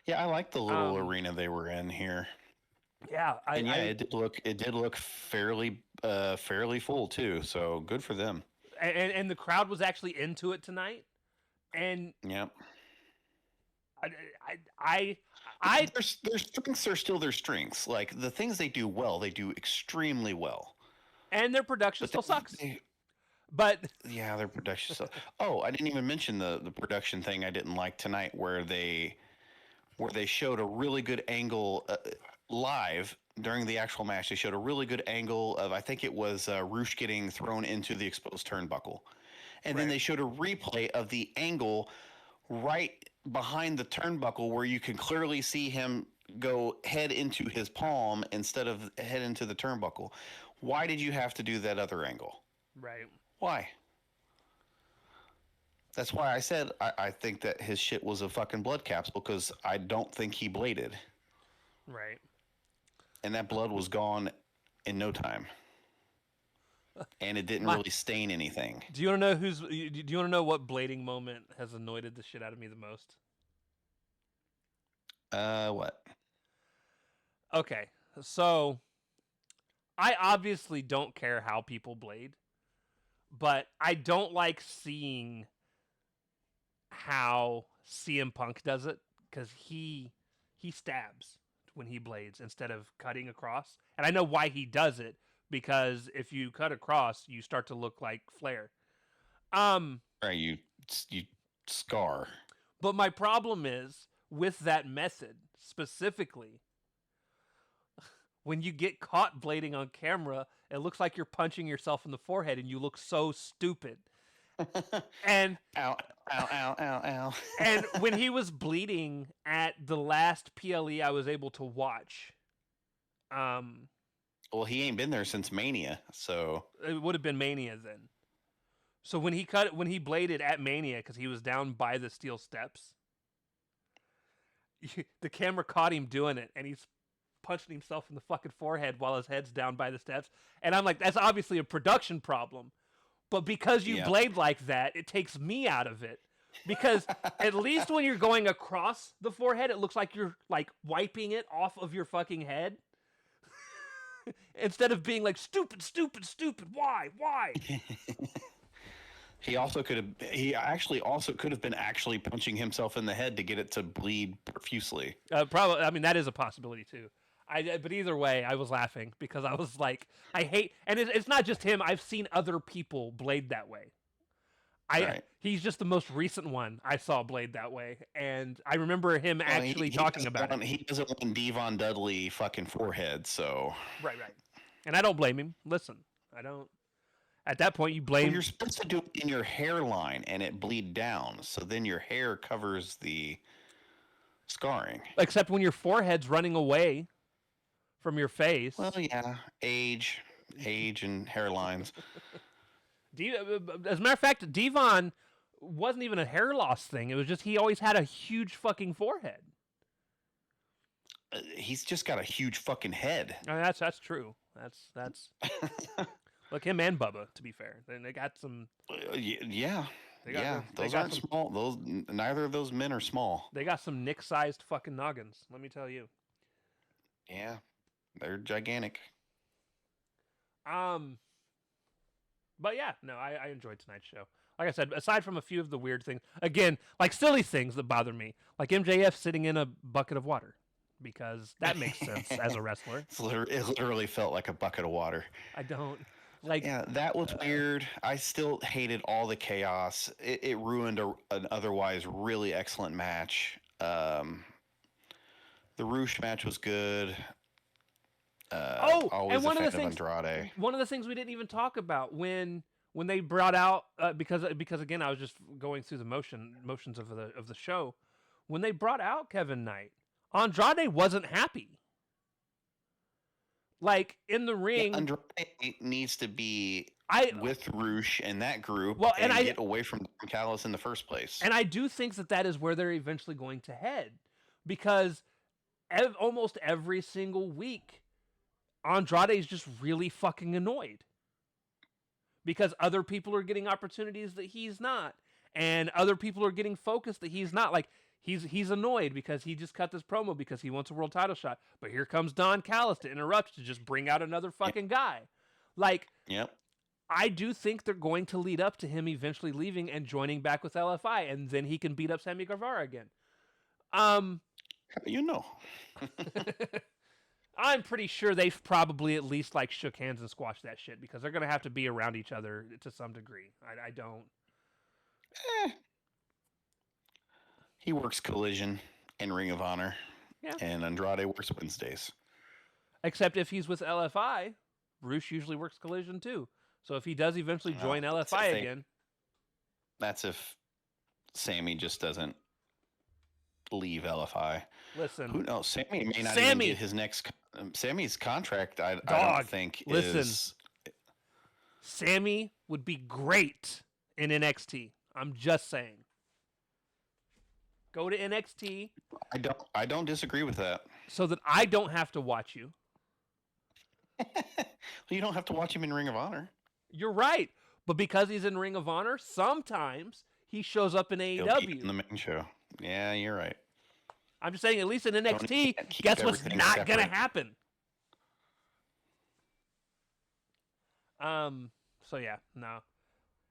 Yeah, I like the little arena they were in here. Yeah, it did look fairly full too. So good for them. And the crowd was actually into it tonight. And yep. Their strengths are still their strengths. Like the things they do well, they do extremely well. And their production still sucks. But yeah, their production sucks. Oh, I didn't even mention the production thing I didn't like tonight, where they showed a really good angle live during the actual match. They showed a really good angle of, I think it was Roosh getting thrown into the exposed turnbuckle, and then they showed a replay of the angle right behind the turnbuckle where you can clearly see him go head into his palm instead of head into the turnbuckle. Why did you have to do that other angle? Right. Why? That's why I said I think that his shit was a fucking blood capsule, because I don't think he bladed. Right. And that blood was gone in no time. And it didn't really stain anything. Do you want to know do you want to know what blading moment has annoyed the shit out of me the most? What? Okay. So I obviously don't care how people blade, but I don't like seeing how CM Punk does it, because he stabs when he blades instead of cutting across. And I know why he does it, because if you cut across, you start to look like Flair. Right, you scar. But my problem is with that method specifically, when you get caught blading on camera, it looks like you're punching yourself in the forehead, and you look so stupid. And ow, ow, ow, ow, ow. And when he was bleeding at the last PLE I was able to watch, well, he ain't been there since Mania, so it would have been Mania then. So when he bladed at Mania, because he was down by the steel steps, the camera caught him doing it, and he's punching himself in the fucking forehead while his head's down by the steps. And I'm like, that's obviously a production problem. But because you blade like that, it takes me out of it. because at least when you're going across the forehead, it looks like you're like wiping it off of your fucking head. Instead of being like stupid, stupid, stupid. Why? He also could have. He actually also could have been actually punching himself in the head to get it to bleed profusely. Probably. I mean, that is a possibility too. But either way, I was laughing because I was like, I hate, and it's not just him. I've seen other people blade that way. Right. He's just the most recent one I saw blade that way, and I remember him actually talking about it. He doesn't want Devon Dudley fucking forehead, so Right. And I don't blame him. Listen, I don't. At that point, you blame. Well, you're supposed to do it in your hairline and it bleed down, so then your hair covers the scarring. Except when your forehead's running away from your face. Well, yeah, age, and hairlines. As a matter of fact, Devon wasn't even a hair loss thing. It was just he always had a huge fucking forehead. He's just got a huge fucking head. That's true. That's look, him and Bubba. To be fair, then they got some. Yeah. Those aren't small. Neither of those men are small. They got some Nick-sized fucking noggins. Let me tell you. Yeah, they're gigantic. But yeah, no, I enjoyed tonight's show. Like I said, aside from a few of the weird things, again, like silly things that bother me, like MJF sitting in a bucket of water, because that makes sense as a wrestler. It literally felt like a bucket of water. I don't like. Yeah, that was weird. I still hated all the chaos. It ruined an otherwise really excellent match. The Roosh match was good. And one of the things, Andrade. one of the things we didn't even talk about when they brought out because again I was just going through the motions of the show. When they brought out Kevin Knight, Andrade wasn't happy. Like in the ring, Andrade needs to be with Roosh and that group, and get away from Callis in the first place. And I do think that is where they're eventually going to head, because almost every single week, Andrade is just really fucking annoyed because other people are getting opportunities that he's not, and other people are getting focused that he's not. Like he's annoyed because he just cut this promo because he wants a world title shot, but here comes Don Callis to interrupt to just bring out another fucking guy. Like, yep. I do think they're going to lead up to him eventually leaving and joining back with LFI, and then he can beat up Sammy Guevara again. You know. I'm pretty sure they've probably at least like shook hands and squashed that shit, because they're going to have to be around each other to some degree. I don't. He works Collision and Ring of Honor. Yeah. And Andrade works Wednesdays. Except if he's with LFI, Roosh usually works Collision too. So if he does eventually join LFI again. That's if Sammy just doesn't leave LFI. Listen. Who knows? Sammy may not even get his next... Sammy's contract, I don't think, is... Sammy would be great in NXT. I'm just saying. Go to NXT. I don't disagree with that. So that I don't have to watch you. You don't have to watch him in Ring of Honor. You're right. But because he's in Ring of Honor, sometimes he shows up in AEW. He'll be in the main show. Yeah, you're right. I'm just saying, at least in NXT, guess what's not going to happen? So yeah, no.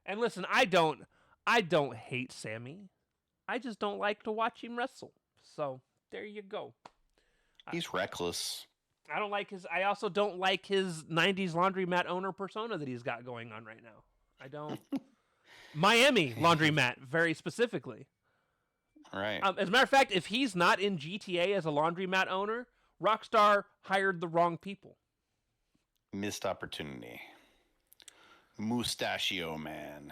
And listen, I don't hate Sammy. I just don't like to watch him wrestle. So there you go. He's reckless. I also don't like his 90s laundromat owner persona that he's got going on right now. I don't. Miami laundromat, very specifically. Right. As a matter of fact, if he's not in GTA as a laundromat owner, Rockstar hired the wrong people. Missed opportunity. Mustachio Man.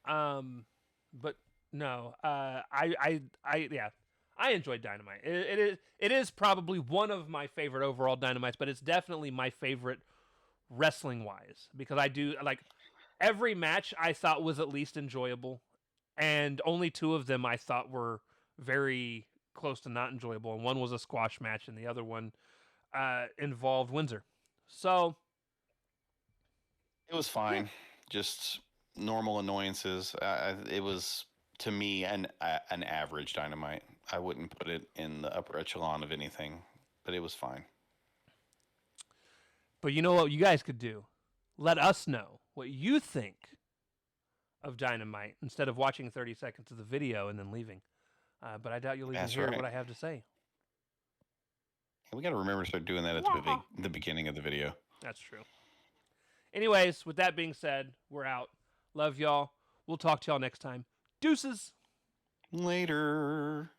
But no, I enjoyed Dynamite. It is probably one of my favorite overall Dynamites, but it's definitely my favorite wrestling wise, because I do like every match I thought was at least enjoyable, and only two of them I thought were very close to not enjoyable, and one was a squash match, and the other one involved Windsor. So it was fine, just normal annoyances. It was to me, an average Dynamite. I wouldn't put it in the upper echelon of anything, but it was fine. But you know what you guys could do? Let us know what you think of Dynamite instead of watching 30 seconds of the video and then leaving. But I doubt you'll even That's hear right. what I have to say. We got to remember to start doing that at the beginning of the video. That's true. Anyways, with that being said, we're out. Love y'all. We'll talk to y'all next time. Deuces. Later.